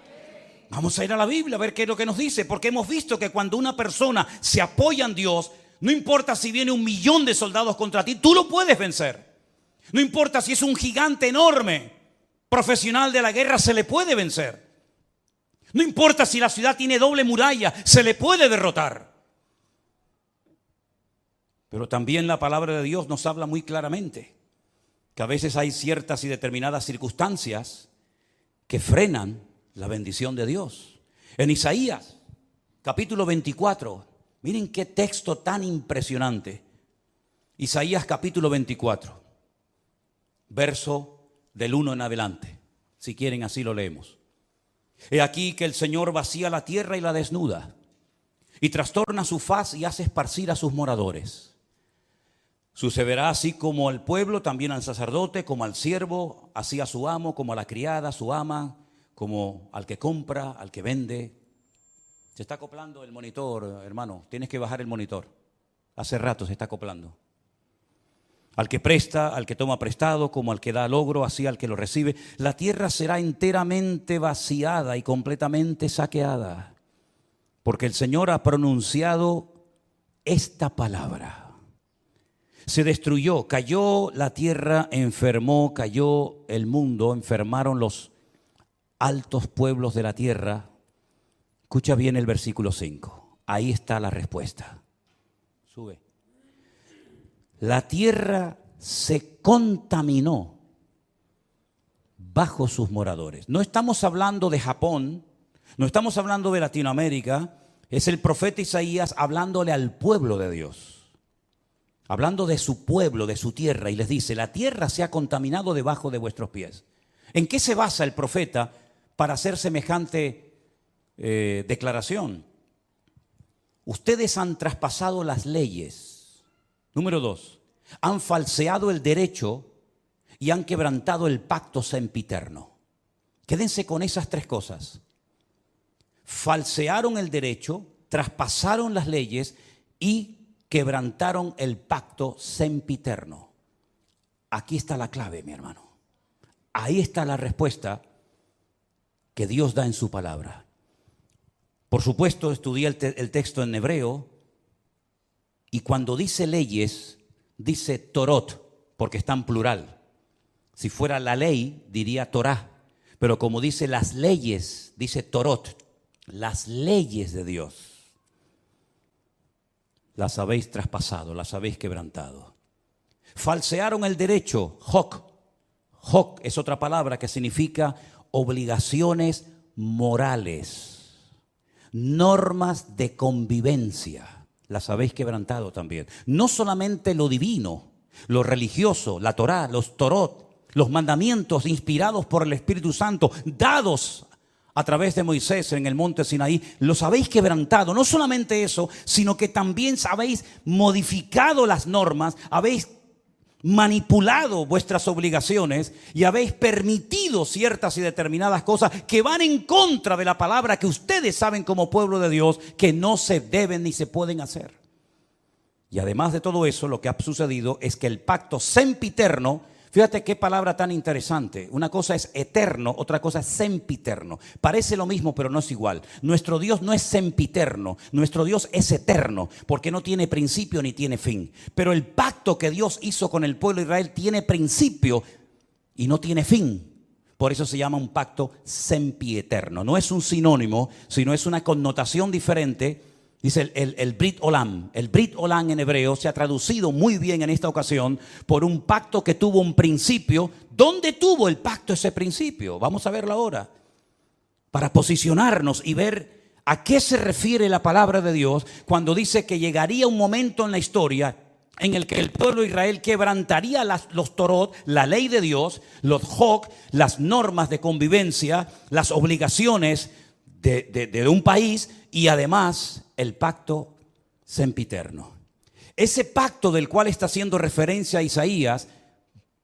Vamos a ir a la Biblia a ver qué es lo que nos dice, porque hemos visto que cuando una persona se apoya en Dios, no importa si viene 1.000.000 de soldados contra ti, tú lo puedes vencer. No importa si es un gigante enorme, profesional de la guerra, se le puede vencer. No importa si la ciudad tiene doble muralla, se le puede derrotar. Pero también la palabra de Dios nos habla muy claramente que a veces hay ciertas y determinadas circunstancias que frenan la bendición de Dios. En Isaías, capítulo 24, miren qué texto tan impresionante. Isaías capítulo 24, verso del 1 en adelante. Si quieren, así lo leemos. He aquí que el Señor vacía la tierra y la desnuda, y trastorna su faz y hace esparcir a sus moradores. Sucederá así como al pueblo, también al sacerdote, como al siervo, así a su amo, como a la criada, su ama, como al que compra, al que vende. Se está acoplando el monitor, hermano. Tienes que bajar el monitor. Hace rato se está acoplando. Al que presta, al que toma prestado, como al que da logro, así al que lo recibe. La tierra será enteramente vaciada y completamente saqueada, porque el Señor ha pronunciado esta palabra. Se destruyó, cayó la tierra, enfermó, cayó el mundo, enfermaron los altos pueblos de la tierra. Escucha bien el versículo 5. Ahí está la respuesta. Sube. La tierra se contaminó bajo sus moradores. No estamos hablando de Japón, no estamos hablando de Latinoamérica. Es el profeta Isaías hablándole al pueblo de Dios. Hablando de su pueblo, de su tierra, y les dice, la tierra se ha contaminado debajo de vuestros pies. ¿En qué se basa el profeta para hacer semejante declaración? Ustedes han traspasado las leyes. Número 2, han falseado el derecho y han quebrantado el pacto sempiterno. Quédense con esas 3 cosas. Falsearon el derecho, traspasaron las leyes y quebrantaron el pacto sempiterno. Aquí está la clave, mi hermano. Ahí está la respuesta que Dios da en su palabra. Por supuesto, estudié el texto en hebreo, y cuando dice leyes, dice Torot, porque está en plural. Si fuera la ley, diría Torah, pero como dice las leyes, dice Torot. las leyes de Dios las habéis traspasado, las habéis quebrantado. Falsearon el derecho, Hok. Hok es otra palabra que significa obligaciones morales, normas de convivencia, las habéis quebrantado también. No solamente lo divino, lo religioso, la Torá, los Torot, los mandamientos inspirados por el Espíritu Santo, dados a través de Moisés en el monte Sinaí, los habéis quebrantado. No solamente eso, sino que también habéis modificado las normas, habéis manipulado vuestras obligaciones y habéis permitido ciertas y determinadas cosas que van en contra de la palabra que ustedes saben como pueblo de Dios que no se deben ni se pueden hacer. Y además de todo eso, lo que ha sucedido es que el pacto sempiterno, fíjate qué palabra tan interesante. Una cosa es eterno, otra cosa es sempiterno. Parece lo mismo, pero no es igual. Nuestro Dios no es sempiterno, nuestro Dios es eterno, porque no tiene principio ni tiene fin. Pero el pacto que Dios hizo con el pueblo de Israel tiene principio y no tiene fin. Por eso se llama un pacto sempieterno. No es un sinónimo, sino es una connotación diferente. Dice el Brit Olam. El Brit Olam en hebreo se ha traducido muy bien en esta ocasión por un pacto que tuvo un principio. ¿Dónde tuvo el pacto ese principio? Vamos a verlo ahora. Para posicionarnos y ver a qué se refiere la palabra de Dios cuando dice que llegaría un momento en la historia en el que el pueblo de Israel quebrantaría los Torot, la ley de Dios, los Hok, las normas de convivencia, las obligaciones de un país y además el pacto sempiterno. Ese pacto del cual está haciendo referencia Isaías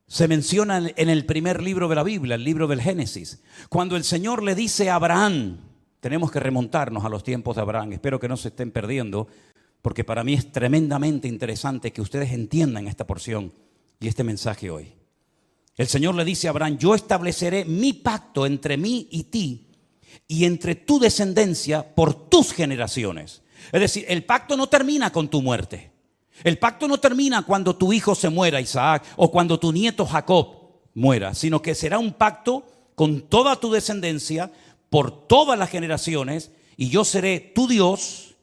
se menciona en el primer libro de la Biblia, el libro del Génesis. Cuando el Señor le dice a Abraham, tenemos que remontarnos a los tiempos de Abraham, espero que no se estén perdiendo, porque para mí es tremendamente interesante que ustedes entiendan esta porción y este mensaje hoy. El Señor le dice a Abraham, yo estableceré mi pacto entre mí y ti y entre tu descendencia por tus generaciones. Es decir, el pacto no termina con tu muerte. El pacto no termina cuando tu hijo se muera, Isaac, o cuando tu nieto Jacob muera, sino que será un pacto con toda tu descendencia por todas las generaciones y yo seré tu Dios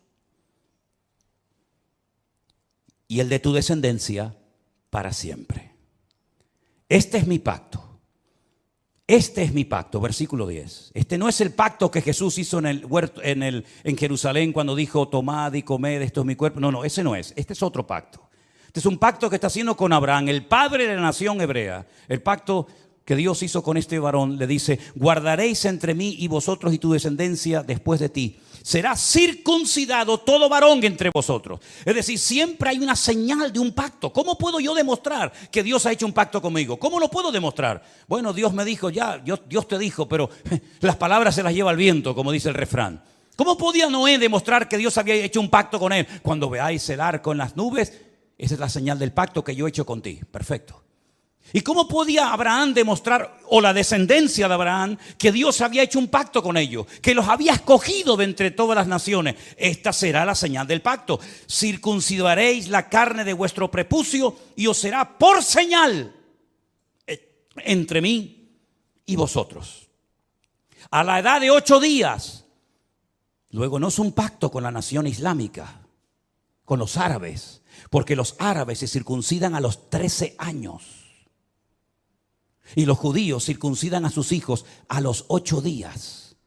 y el de tu descendencia para siempre. Este es mi pacto. Este es mi pacto, versículo 10. Este no es el pacto que Jesús hizo en el huerto, en Jerusalén cuando dijo, tomad y comed, esto es mi cuerpo. No, ese no es. Este es otro pacto. Este es un pacto que está haciendo con Abraham, el padre de la nación hebrea. El pacto que Dios hizo con este varón le dice, guardaréis entre mí y vosotros y tu descendencia después de ti. Será circuncidado todo varón entre vosotros. Es decir, siempre hay una señal de un pacto. ¿Cómo puedo yo demostrar que Dios ha hecho un pacto conmigo? ¿Cómo lo puedo demostrar? Bueno, Dios me dijo ya, Dios te dijo, pero las palabras se las lleva el viento, como dice el refrán. ¿Cómo podía Noé demostrar que Dios había hecho un pacto con él? Cuando veáis el arco en las nubes, esa es la señal del pacto que yo he hecho con ti. Perfecto. ¿Y cómo podía Abraham demostrar, o la descendencia de Abraham, que Dios había hecho un pacto con ellos, que los había escogido de entre todas las naciones? Esta será la señal del pacto. Circuncidaréis la carne de vuestro prepucio y os será por señal entre mí y vosotros. A la edad de 8 días, luego no es un pacto con la nación islámica, con los árabes, porque los árabes se circuncidan a los 13 años. Y los judíos circuncidan a sus hijos a los 8 días.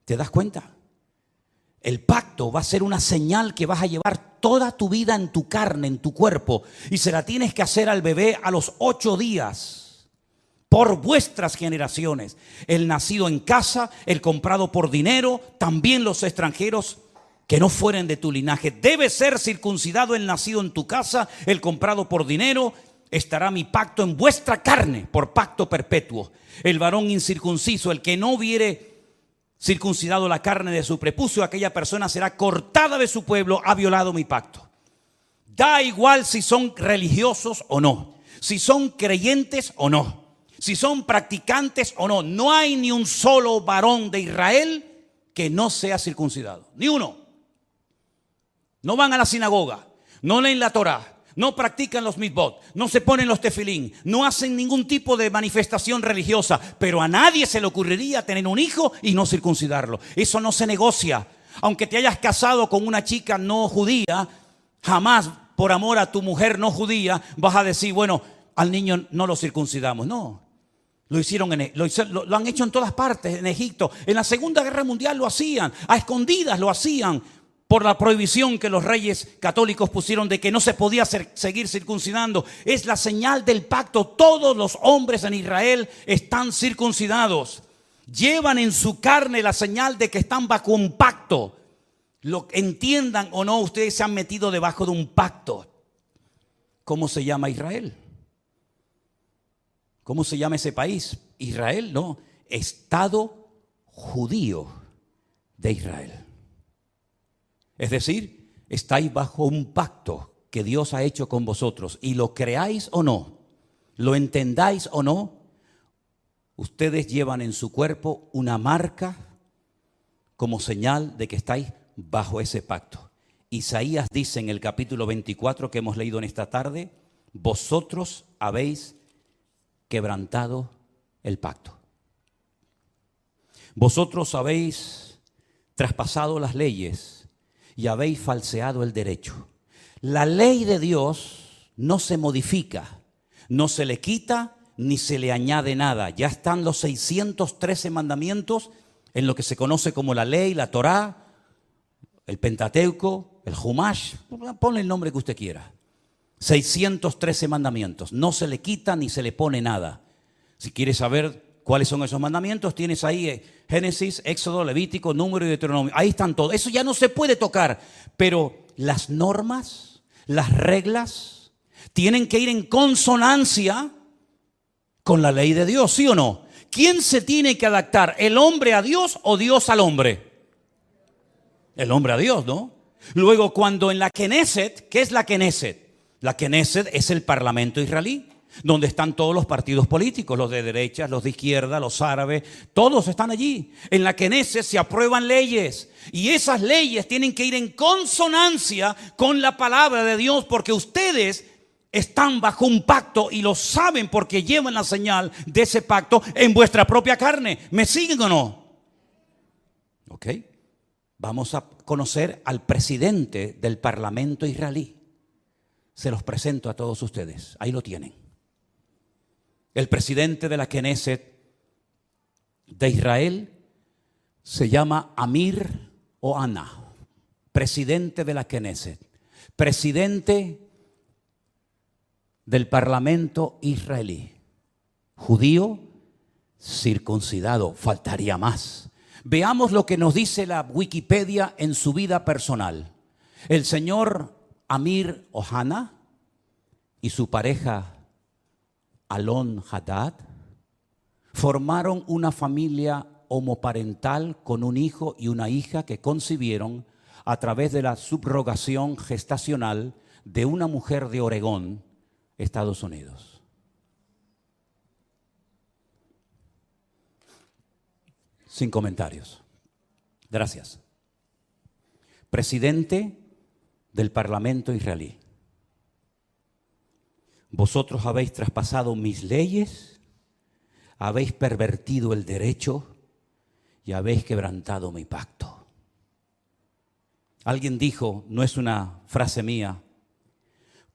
¿Te das cuenta? El pacto va a ser una señal que vas a llevar toda tu vida en tu carne, en tu cuerpo. Y se la tienes que hacer al bebé a los 8 días. Por vuestras generaciones. El nacido en casa, el comprado por dinero, también los extranjeros que no fueren de tu linaje. Debe ser circuncidado el nacido en tu casa, el comprado por dinero. Estará mi pacto en vuestra carne por pacto perpetuo. El varón incircunciso, el que no hubiere circuncidado la carne de su prepucio, aquella persona será cortada de su pueblo, ha violado mi pacto. Da igual si son religiosos o no, si son creyentes o no, si son practicantes o no. No hay ni un solo varón de Israel que no sea circuncidado, ni uno. No van a la sinagoga, no leen la Torá, no practican los mitzvot, no se ponen los tefilín, no hacen ningún tipo de manifestación religiosa, pero a nadie se le ocurriría tener un hijo y no circuncidarlo. Eso no se negocia. Aunque te hayas casado con una chica no judía, jamás por amor a tu mujer no judía vas a decir, bueno, al niño no lo circuncidamos. No, lo han hecho en todas partes, en Egipto. En la Segunda Guerra Mundial lo hacían, a escondidas lo hacían, por la prohibición que los reyes católicos pusieron de que no se podía seguir circuncidando. Es la señal del pacto. Todos los hombres en Israel están circuncidados. Llevan en su carne la señal de que están bajo un pacto. Lo entiendan o no, ustedes se han metido debajo de un pacto. ¿Cómo se llama Israel? ¿Cómo se llama ese país? Israel, no. Estado judío de Israel. Es decir, estáis bajo un pacto que Dios ha hecho con vosotros. Y lo creáis o no, lo entendáis o no, ustedes llevan en su cuerpo una marca como señal de que estáis bajo ese pacto. Isaías dice en el capítulo 24 que hemos leído en esta tarde, vosotros habéis quebrantado el pacto. Vosotros habéis traspasado las leyes y habéis falseado el derecho. La ley de Dios no se modifica, no se le quita ni se le añade nada. Ya están los 613 mandamientos en lo que se conoce como la ley, la Torá, el Pentateuco, el Humash, ponle el nombre que usted quiera. 613 mandamientos, no se le quita ni se le pone nada. Si quieres saber cuáles son esos mandamientos, tienes ahí Génesis, Éxodo, Levítico, Número y Deuteronomio. Ahí están todos. Eso ya no se puede tocar. Pero las normas, las reglas, tienen que ir en consonancia con la ley de Dios, ¿sí o no? ¿Quién se tiene que adaptar? ¿El hombre a Dios o Dios al hombre? El hombre a Dios, ¿no? Luego, cuando en la Knesset, ¿qué es la Knesset? La Knesset es el parlamento israelí, donde están todos los partidos políticos, los de derecha, los de izquierda, los árabes, todos están allí. En la Knesset se aprueban leyes y esas leyes tienen que ir en consonancia con la palabra de Dios, porque ustedes están bajo un pacto y lo saben porque llevan la señal de ese pacto en vuestra propia carne. ¿Me siguen o no? Ok. Vamos a conocer al presidente del parlamento israelí. Se los presento a todos ustedes. Ahí lo tienen. El presidente de la Knesset de Israel se llama Amir Ohana, presidente de la Knesset, presidente del parlamento israelí, judío, circuncidado, faltaría más. Veamos lo que nos dice la Wikipedia en su vida personal. El señor Amir Ohana y su pareja Alon Haddad formaron una familia homoparental con un hijo y una hija que concibieron a través de la subrogación gestacional de una mujer de Oregón, Estados Unidos. Sin comentarios. Gracias. Presidente del Parlamento israelí. Vosotros habéis traspasado mis leyes, habéis pervertido el derecho y habéis quebrantado mi pacto. Alguien dijo, no es una frase mía,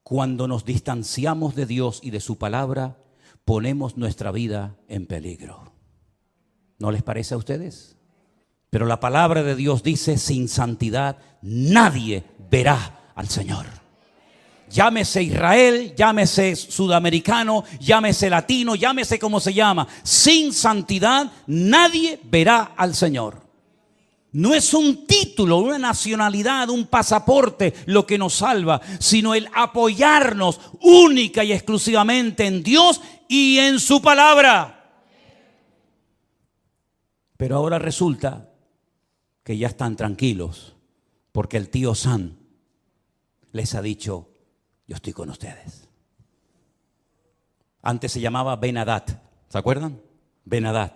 cuando nos distanciamos de Dios y de su palabra, ponemos nuestra vida en peligro. ¿No les parece a ustedes? Pero la palabra de Dios dice, sin santidad nadie verá al Señor. Llámese Israel, llámese sudamericano, llámese latino, llámese como se llama. Sin santidad nadie verá al Señor. No es un título, una nacionalidad, un pasaporte lo que nos salva, sino el apoyarnos única y exclusivamente en Dios y en su palabra. Pero ahora resulta que ya están tranquilos porque el tío Sam les ha dicho, yo estoy con ustedes. Antes se llamaba Ben Haddad, ¿se acuerdan? Ben Haddad.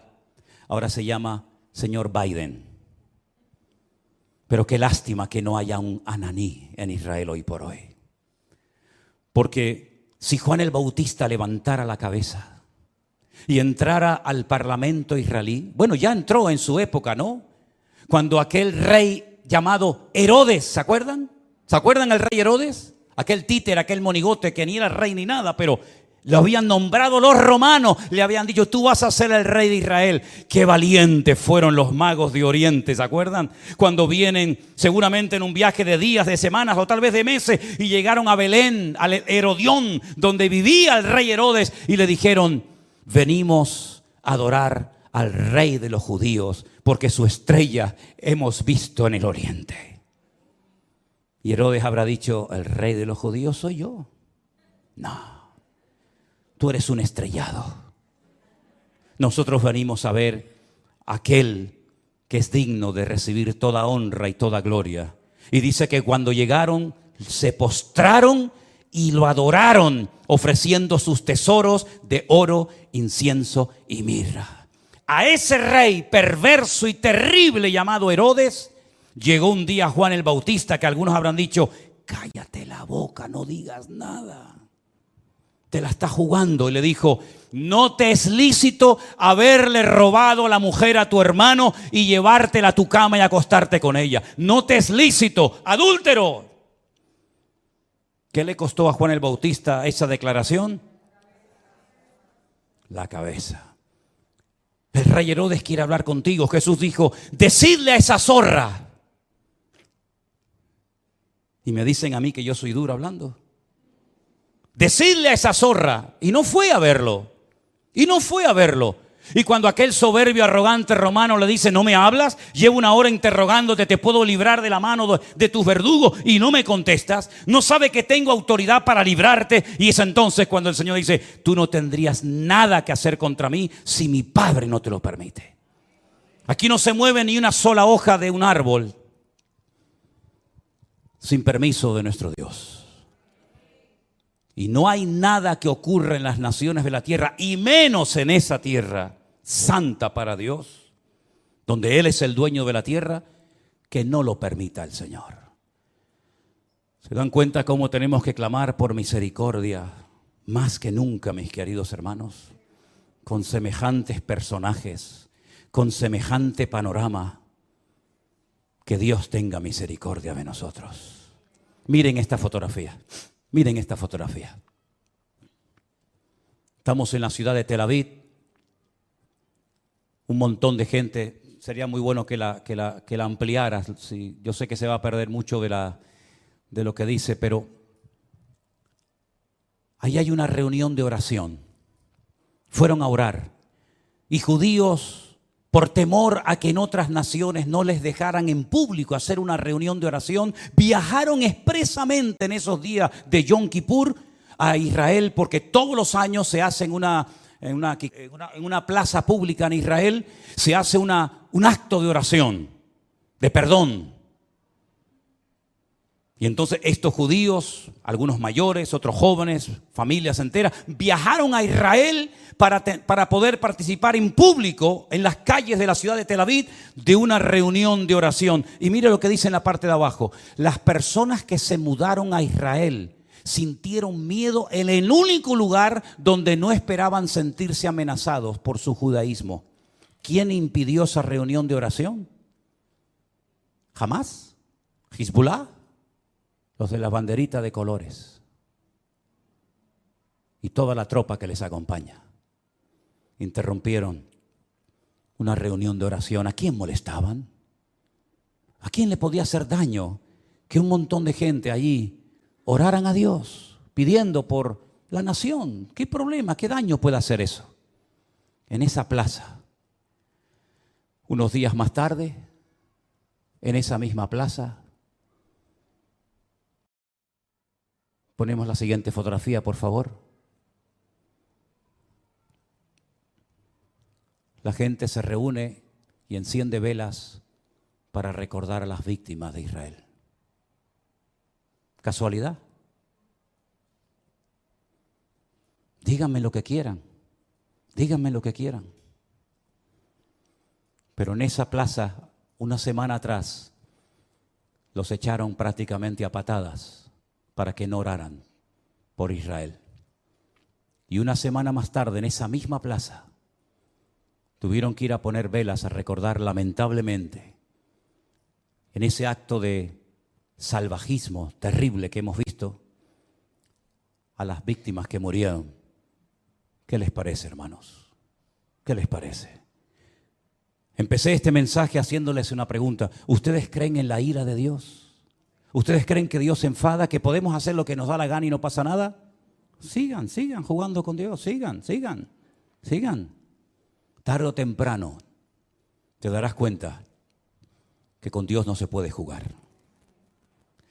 Ahora se llama señor Biden. Pero qué lástima que no haya un Ananí en Israel hoy por hoy. Porque si Juan el Bautista levantara la cabeza y entrara al parlamento israelí, bueno, ya entró en su época, ¿no? Cuando aquel rey llamado Herodes, ¿se acuerdan? ¿Se acuerdan el rey Herodes? Aquel títere, aquel monigote que ni era rey ni nada, pero lo habían nombrado los romanos, le habían dicho, tú vas a ser el rey de Israel. Qué valientes fueron los magos de Oriente, ¿se acuerdan? Cuando vienen seguramente en un viaje de días, de semanas o tal vez de meses y llegaron a Belén, al Herodión, donde vivía el rey Herodes, y le dijeron, venimos a adorar al rey de los judíos porque su estrella hemos visto en el oriente. Y Herodes habrá dicho, ¿el rey de los judíos soy yo? No. Tú eres un estrellado. Nosotros venimos a ver a aquel que es digno de recibir toda honra y toda gloria. Y dice que cuando llegaron, se postraron y lo adoraron, ofreciendo sus tesoros de oro, incienso y mirra. A ese rey perverso y terrible llamado Herodes, llegó un día Juan el Bautista, que algunos habrán dicho, cállate la boca, no digas nada. Te la está jugando, y le dijo, no te es lícito haberle robado a la mujer a tu hermano y llevártela a tu cama y acostarte con ella. No te es lícito, adúltero. ¿Qué le costó a Juan el Bautista esa declaración? La cabeza. El rey Herodes quiere hablar contigo. Jesús dijo, decidle a esa zorra. Y me dicen a mí que yo soy duro hablando. Decidle a esa zorra. Y no fue a verlo. Y cuando aquel soberbio, arrogante romano le dice, no me hablas, llevo una hora interrogándote, te puedo librar de la mano de tus verdugos y no me contestas, no sabe que tengo autoridad para librarte. Y es entonces cuando el Señor dice, tú no tendrías nada que hacer contra mí si mi Padre no te lo permite. Aquí no se mueve ni una sola hoja de un árbol sin permiso de nuestro Dios. Y no hay nada que ocurra en las naciones de la tierra, y menos en esa tierra santa para Dios, donde Él es el dueño de la tierra, que no lo permita el Señor. ¿Se dan cuenta cómo tenemos que clamar por misericordia más que nunca, mis queridos hermanos? Con semejantes personajes, con semejante panorama, que Dios tenga misericordia de nosotros. Miren esta fotografía. Miren esta fotografía. Estamos en la ciudad de Tel Aviv. Un montón de gente. Sería muy bueno que la ampliaras. Sí, yo sé que se va a perder mucho de lo que dice, pero ahí hay una reunión de oración. Fueron a orar. Y judíos, por temor a que en otras naciones no les dejaran en público hacer una reunión de oración, viajaron expresamente en esos días de Yom Kippur a Israel, porque todos los años se hace en una plaza pública en Israel, se hace un acto de oración, de perdón. Y entonces estos judíos, algunos mayores, otros jóvenes, familias enteras, viajaron a Israel para poder participar en público en las calles de la ciudad de Tel Aviv de una reunión de oración. Y mire lo que dice en la parte de abajo. Las personas que se mudaron a Israel sintieron miedo en el único lugar donde no esperaban sentirse amenazados por su judaísmo. ¿Quién impidió esa reunión de oración? ¿Jamás? ¿Hezbollah? Los de la banderita de colores y toda la tropa que les acompaña interrumpieron una reunión de oración. ¿A quién molestaban? ¿A quién le podía hacer daño que un montón de gente allí oraran a Dios pidiendo por la nación? ¿Qué problema, qué daño puede hacer eso? En esa plaza, unos días más tarde, en esa misma plaza, ponemos la siguiente fotografía, por favor. La gente se reúne y enciende velas para recordar a las víctimas de Israel. ¿Casualidad? Díganme lo que quieran. Díganme lo que quieran. Pero en esa plaza, una semana atrás, los echaron prácticamente a patadas para que no oraran por Israel. Y una semana más tarde, en esa misma plaza, tuvieron que ir a poner velas a recordar lamentablemente, en ese acto de salvajismo terrible que hemos visto, a las víctimas que murieron. ¿Qué les parece, hermanos? ¿Qué les parece? Empecé este mensaje haciéndoles una pregunta. ¿Ustedes creen en la ira de Dios? ¿Ustedes creen que Dios se enfada, que podemos hacer lo que nos da la gana y no pasa nada? Sigan jugando con Dios, sigan. Tarde o temprano te darás cuenta que con Dios no se puede jugar.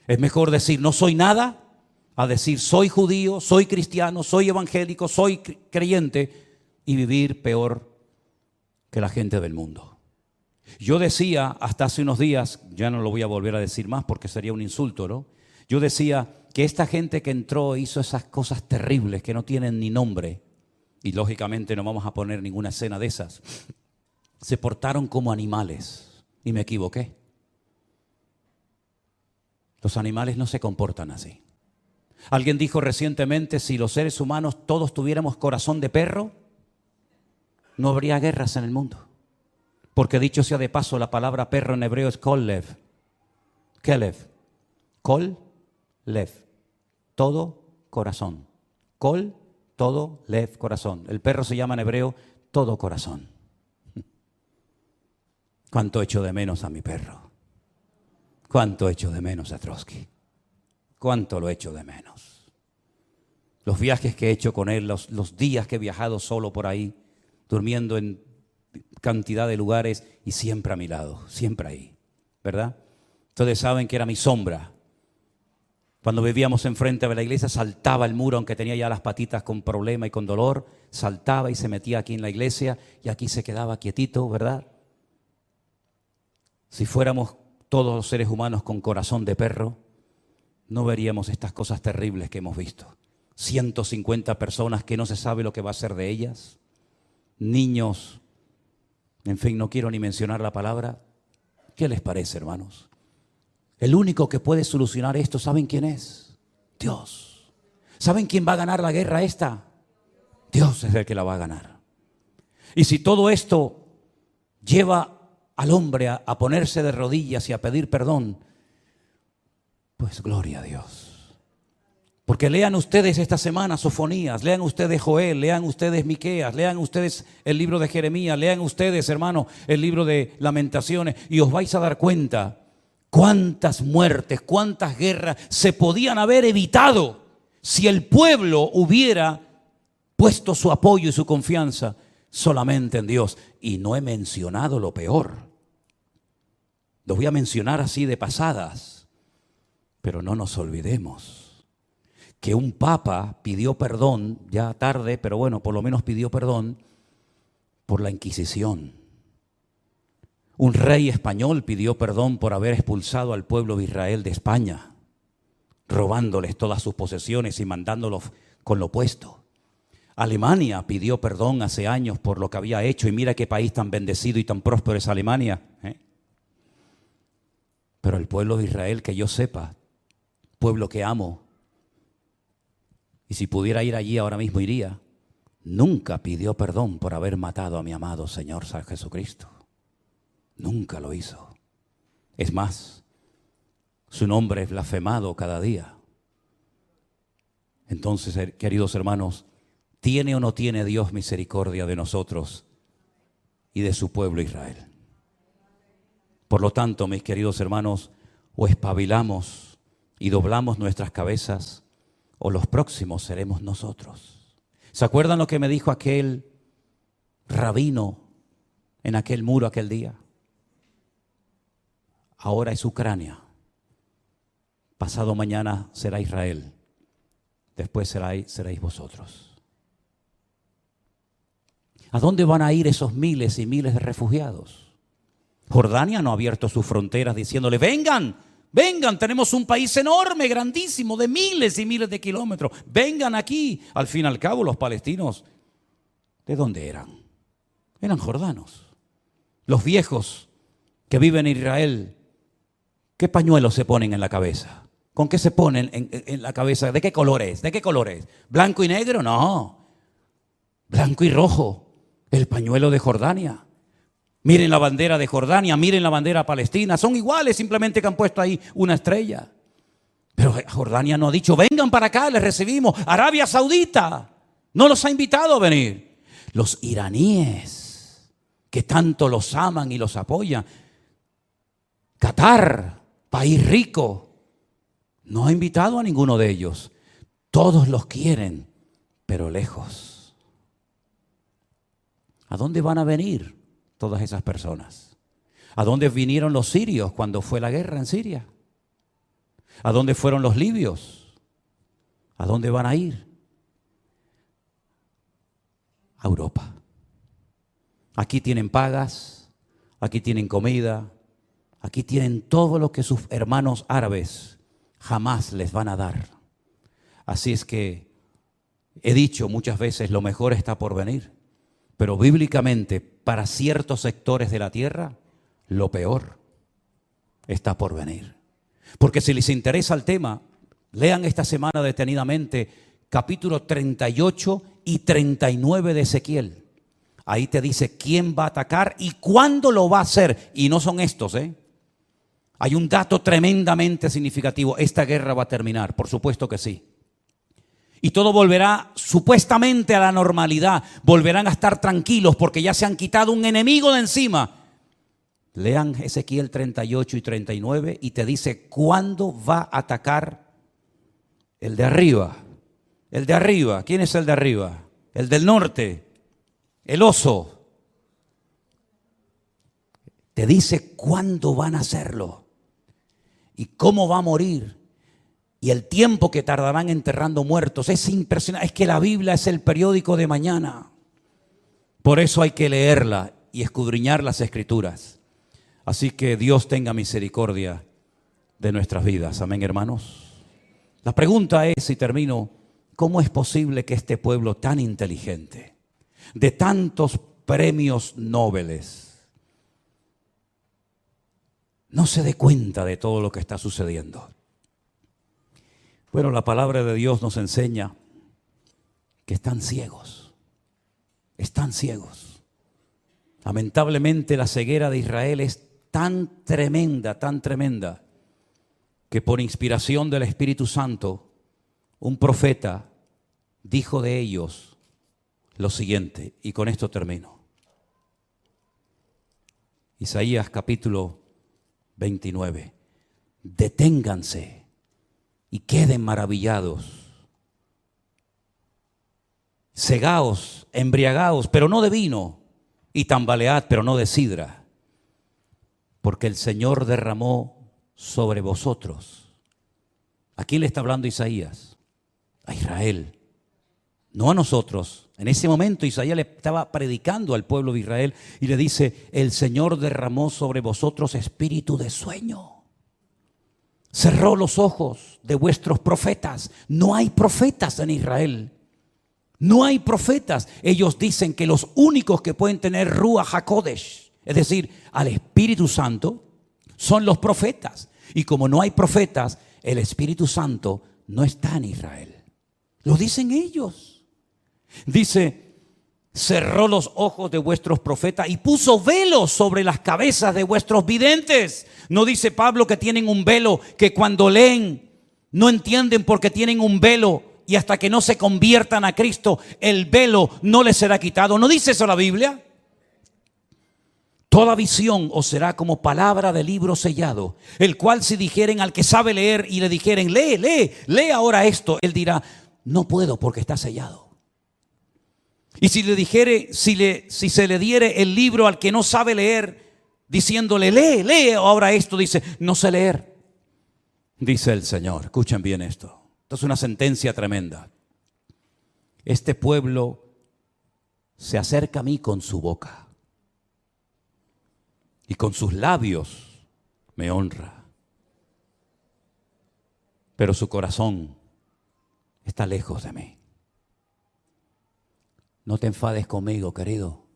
Es mejor decir no soy nada a decir soy judío, soy cristiano, soy evangélico, soy creyente y vivir peor que la gente del mundo. Yo decía hasta hace unos días, ya no lo voy a volver a decir más porque sería un insulto, ¿no? Yo decía que esta gente que entró hizo esas cosas terribles que no tienen ni nombre, y lógicamente no vamos a poner ninguna escena de esas, se portaron como animales, y me equivoqué. Los animales no se comportan así. Alguien dijo recientemente, si los seres humanos todos tuviéramos corazón de perro, no habría guerras en el mundo. Porque dicho sea de paso, la palabra perro en hebreo es kolev. Kelev. Kol, lev. Todo corazón. Kol, todo, lev, corazón. El perro se llama en hebreo todo corazón. ¿Cuánto echo de menos a mi perro? ¿Cuánto echo de menos a Trotsky? ¿Cuánto lo echo de menos? Los viajes que he hecho con él, los días que he viajado solo por ahí, durmiendo en cantidad de lugares y siempre a mi lado, siempre ahí, ¿verdad? Ustedes saben que era mi sombra. Cuando vivíamos enfrente de la iglesia, saltaba el muro, aunque tenía ya las patitas con problema y con dolor, saltaba y se metía aquí en la iglesia y aquí se quedaba quietito, ¿verdad? Si fuéramos todos los seres humanos con corazón de perro, no veríamos estas cosas terribles que hemos visto. 150 personas que no se sabe lo que va a ser de ellas, niños, en fin, no quiero ni mencionar la palabra. ¿Qué les parece, hermanos? El único que puede solucionar esto, ¿saben quién es? Dios. ¿Saben quién va a ganar la guerra esta? Dios es el que la va a ganar. Y si todo esto lleva al hombre a ponerse de rodillas y a pedir perdón, pues gloria a Dios. Porque lean ustedes esta semana Sofonías, lean ustedes Joel, lean ustedes Miqueas, lean ustedes el libro de Jeremías, lean ustedes, hermano, el libro de Lamentaciones, y os vais a dar cuenta cuántas muertes, cuántas guerras se podían haber evitado si el pueblo hubiera puesto su apoyo y su confianza solamente en Dios. Y no he mencionado lo peor. Lo voy a mencionar así de pasadas, pero no nos olvidemos que un papa pidió perdón, ya tarde, pero bueno, por lo menos pidió perdón por la Inquisición. Un rey español pidió perdón por haber expulsado al pueblo de Israel de España, robándoles todas sus posesiones y mandándolos con lo puesto. Alemania pidió perdón hace años por lo que había hecho, y mira qué país tan bendecido y tan próspero es Alemania, ¿eh? Pero el pueblo de Israel, que yo sepa, pueblo que amo, y si pudiera ir allí ahora mismo iría, nunca pidió perdón por haber matado a mi amado Señor San Jesucristo. Nunca lo hizo. Es más, su nombre es blasfemado cada día. Entonces, queridos hermanos, ¿tiene o no tiene Dios misericordia de nosotros y de su pueblo Israel? Por lo tanto, mis queridos hermanos, o espabilamos y doblamos nuestras cabezas, o los próximos seremos nosotros. ¿Se acuerdan lo que me dijo aquel rabino en aquel muro aquel día? Ahora es Ucrania, pasado mañana será Israel, después seréis vosotros. ¿A dónde van a ir esos miles y miles de refugiados? Jordania no ha abierto sus fronteras diciéndole, vengan, tenemos un país enorme, grandísimo, de miles y miles de kilómetros. Vengan aquí. Al fin y al cabo, los palestinos, ¿de dónde eran? Eran jordanos. Los viejos que viven en Israel, ¿qué pañuelos se ponen en la cabeza? ¿Con qué se ponen en la cabeza? ¿De qué color es? ¿De qué color es? ¿Blanco y negro? No. Blanco y rojo. El pañuelo de Jordania. Miren la bandera de Jordania, miren la bandera palestina. Son iguales, simplemente que han puesto ahí una estrella. Pero Jordania no ha dicho, vengan para acá, les recibimos. Arabia Saudita no los ha invitado a venir. Los iraníes, que tanto los aman y los apoyan. Qatar, país rico, no ha invitado a ninguno de ellos. Todos los quieren, pero lejos. ¿A dónde van a venir todas esas personas? ¿A dónde vinieron los sirios cuando fue la guerra en Siria? ¿A dónde fueron los libios? ¿A dónde van a ir? A Europa. Aquí tienen pagas, aquí tienen comida, aquí tienen todo lo que sus hermanos árabes jamás les van a dar. Así es que he dicho muchas veces, lo mejor está por venir. Pero bíblicamente, para ciertos sectores de la tierra, lo peor está por venir. Porque si les interesa el tema, lean esta semana detenidamente capítulo 38 y 39 de Ezequiel. Ahí te dice quién va a atacar y cuándo lo va a hacer. Y no son estos, Hay un dato tremendamente significativo. Esta guerra va a terminar, por supuesto que sí. Y todo volverá supuestamente a la normalidad. Volverán a estar tranquilos porque ya se han quitado un enemigo de encima. Lean Ezequiel 38 y 39 y te dice cuándo va a atacar el de arriba. El de arriba. ¿Quién es el de arriba? El del norte. El oso. Te dice cuándo van a hacerlo y cómo va a morir. Y el tiempo que tardarán enterrando muertos es impresionante. Es que la Biblia es el periódico de mañana. Por eso hay que leerla y escudriñar las Escrituras. Así que Dios tenga misericordia de nuestras vidas. Amén, hermanos. La pregunta es, y termino, ¿cómo es posible que este pueblo tan inteligente, de tantos premios Nobel, no se dé cuenta de todo lo que está sucediendo? Bueno, la palabra de Dios nos enseña que están ciegos. Están ciegos. Lamentablemente la ceguera de Israel es tan tremenda, que por inspiración del Espíritu Santo, un profeta dijo de ellos lo siguiente, y con esto termino. Isaías capítulo 29. Deténganse y queden maravillados. Cegaos, embriagaos, pero no de vino, y tambalead, pero no de sidra, porque el Señor derramó sobre vosotros. ¿A quién le está hablando Isaías? A Israel, no a nosotros. En ese momento Isaías le estaba predicando al pueblo de Israel y le dice, el Señor derramó sobre vosotros espíritu de sueño. Cerró los ojos de vuestros profetas. No hay profetas en Israel. No hay profetas. Ellos dicen que los únicos que pueden tener Ruach HaKodesh, es decir, al Espíritu Santo, son los profetas. Y como no hay profetas, el Espíritu Santo no está en Israel. Lo dicen ellos. Dice, cerró los ojos de vuestros profetas y puso velos sobre las cabezas de vuestros videntes. No dice Pablo que tienen un velo que cuando leen no entienden porque tienen un velo y hasta que no se conviertan a Cristo el velo no les será quitado. ¿No dice eso la Biblia? Toda visión os será como palabra de libro sellado, el cual si dijeren al que sabe leer y le dijeren lee ahora esto, él dirá no puedo porque está sellado. Y si le dijere, si se le diere el libro al que no sabe leer, diciéndole lee ahora esto, dice no sé leer, dice el Señor. Escuchen bien esto. Esto es una sentencia tremenda. Este pueblo se acerca a mí con su boca y con sus labios me honra, pero su corazón está lejos de mí. No te enfades conmigo, querido.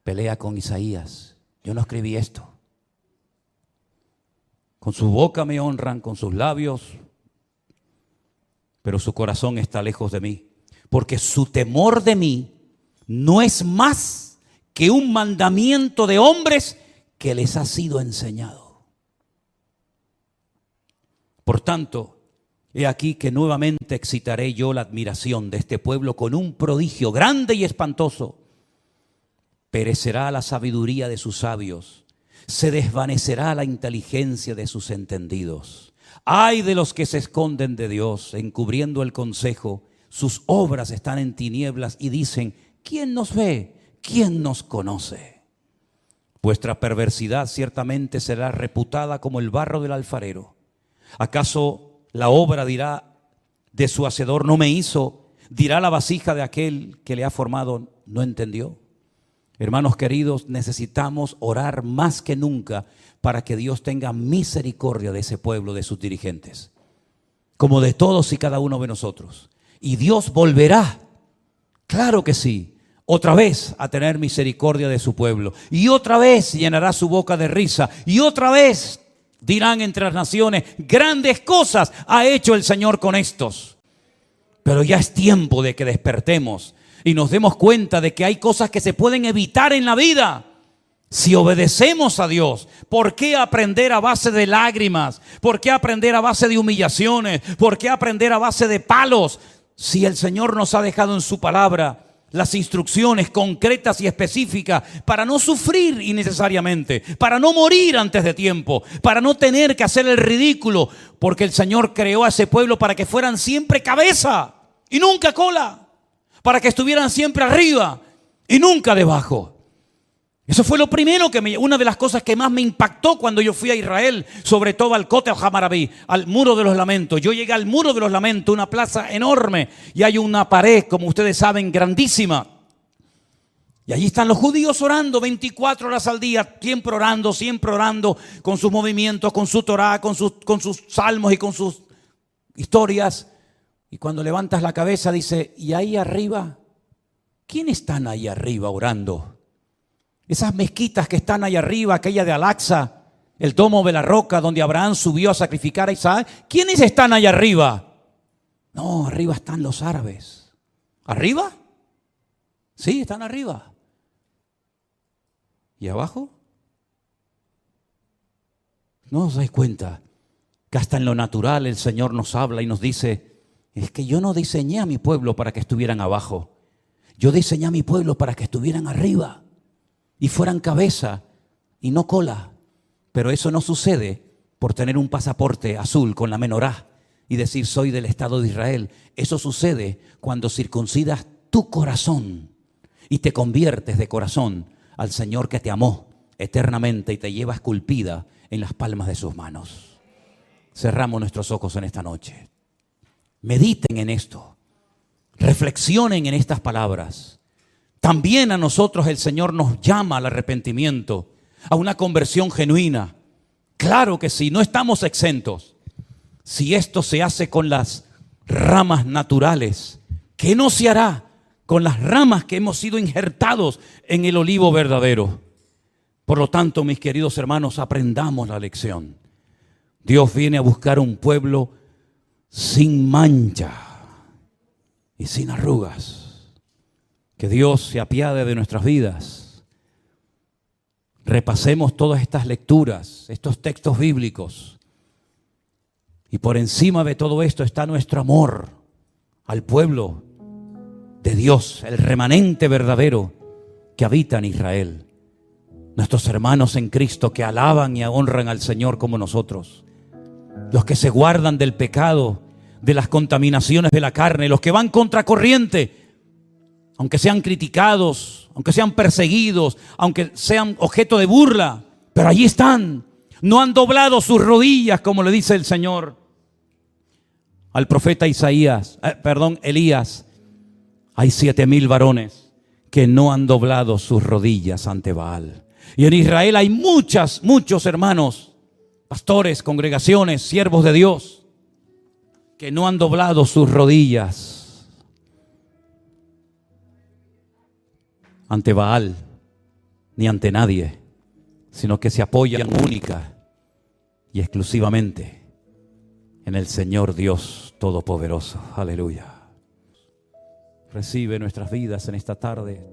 Pelea con Isaías. Yo no escribí esto. Con su boca me honran, con sus labios, pero su corazón está lejos de mí. Porque su temor de mí no es más que un mandamiento de hombres que les ha sido enseñado. Por tanto, he aquí que nuevamente excitaré yo la admiración de este pueblo con un prodigio grande y espantoso. Perecerá la sabiduría de sus sabios, se desvanecerá la inteligencia de sus entendidos. Ay de los que se esconden de Dios, encubriendo el consejo, sus obras están en tinieblas y dicen, ¿quién nos ve? ¿Quién nos conoce? Vuestra perversidad ciertamente será reputada como el barro del alfarero. ¿Acaso la obra dirá de su hacedor, no me hizo? ¿Dirá la vasija de aquel que le ha formado, no entendió? Hermanos queridos, necesitamos orar más que nunca para que Dios tenga misericordia de ese pueblo, de sus dirigentes, como de todos y cada uno de nosotros. Y Dios volverá, claro que sí, otra vez a tener misericordia de su pueblo. Y otra vez llenará su boca de risa. Y otra vez dirán entre las naciones, grandes cosas ha hecho el Señor con estos. Pero ya es tiempo de que despertemos y nos demos cuenta de que hay cosas que se pueden evitar en la vida si obedecemos a Dios. ¿Por qué aprender a base de lágrimas? ¿Por qué aprender a base de humillaciones? ¿Por qué aprender a base de palos? Si el Señor nos ha dejado en su palabra las instrucciones concretas y específicas para no sufrir innecesariamente, para no morir antes de tiempo, para no tener que hacer el ridículo, porque el Señor creó a ese pueblo para que fueran siempre cabeza y nunca cola, para que estuvieran siempre arriba y nunca debajo. Eso fue lo primero una de las cosas que más me impactó cuando yo fui a Israel, sobre todo al Kotel Hamarabí, al Muro de los Lamentos. Yo llegué al Muro de los Lamentos, una plaza enorme, y hay una pared, como ustedes saben, grandísima. Y allí están los judíos orando 24 horas al día, siempre orando, con sus movimientos, con su Torá, con sus salmos y con sus historias. Y cuando levantas la cabeza dice, ¿y ahí arriba? ¿Quiénes están ahí arriba orando? Esas mezquitas que están ahí arriba, aquella de Al-Aqsa, el domo de la roca donde Abraham subió a sacrificar a Isaac. ¿Quiénes están ahí arriba? No, arriba están los árabes. ¿Arriba? Sí, están arriba. ¿Y abajo? ¿No os dais cuenta que hasta en lo natural el Señor nos habla y nos dice, es que yo no diseñé a mi pueblo para que estuvieran abajo. Yo diseñé a mi pueblo para que estuvieran arriba y fueran cabeza y no cola. Pero eso no sucede por tener un pasaporte azul con la menorá y decir soy del Estado de Israel. Eso sucede cuando circuncidas tu corazón y te conviertes de corazón al Señor que te amó eternamente y te lleva esculpida en las palmas de sus manos. Cerramos nuestros ojos en esta noche. Mediten en esto. Reflexionen en estas palabras. También a nosotros el Señor nos llama al arrepentimiento, a una conversión genuina. Claro que sí, no estamos exentos. Si esto se hace con las ramas naturales, ¿qué no se hará con las ramas que hemos sido injertados en el olivo verdadero? Por lo tanto, mis queridos hermanos, aprendamos la lección. Dios viene a buscar un pueblo sin mancha y sin arrugas. Que Dios se apiade de nuestras vidas. Repasemos todas estas lecturas, estos textos bíblicos. Y por encima de todo esto está nuestro amor al pueblo de Dios, el remanente verdadero que habita en Israel. Nuestros hermanos en Cristo que alaban y honran al Señor como nosotros. Los que se guardan del pecado, de las contaminaciones de la carne, los que van contracorriente, aunque sean criticados, aunque sean perseguidos, aunque sean objeto de burla, pero allí están. No han doblado sus rodillas, como le dice el Señor al profeta Elías. Hay 7,000 varones que no han doblado sus rodillas ante Baal. Y en Israel hay muchos hermanos, pastores, congregaciones, siervos de Dios, que no han doblado sus rodillas ante Baal, ni ante nadie, sino que se apoyan única y exclusivamente en el Señor Dios Todopoderoso. Aleluya. Recibe nuestras vidas en esta tarde.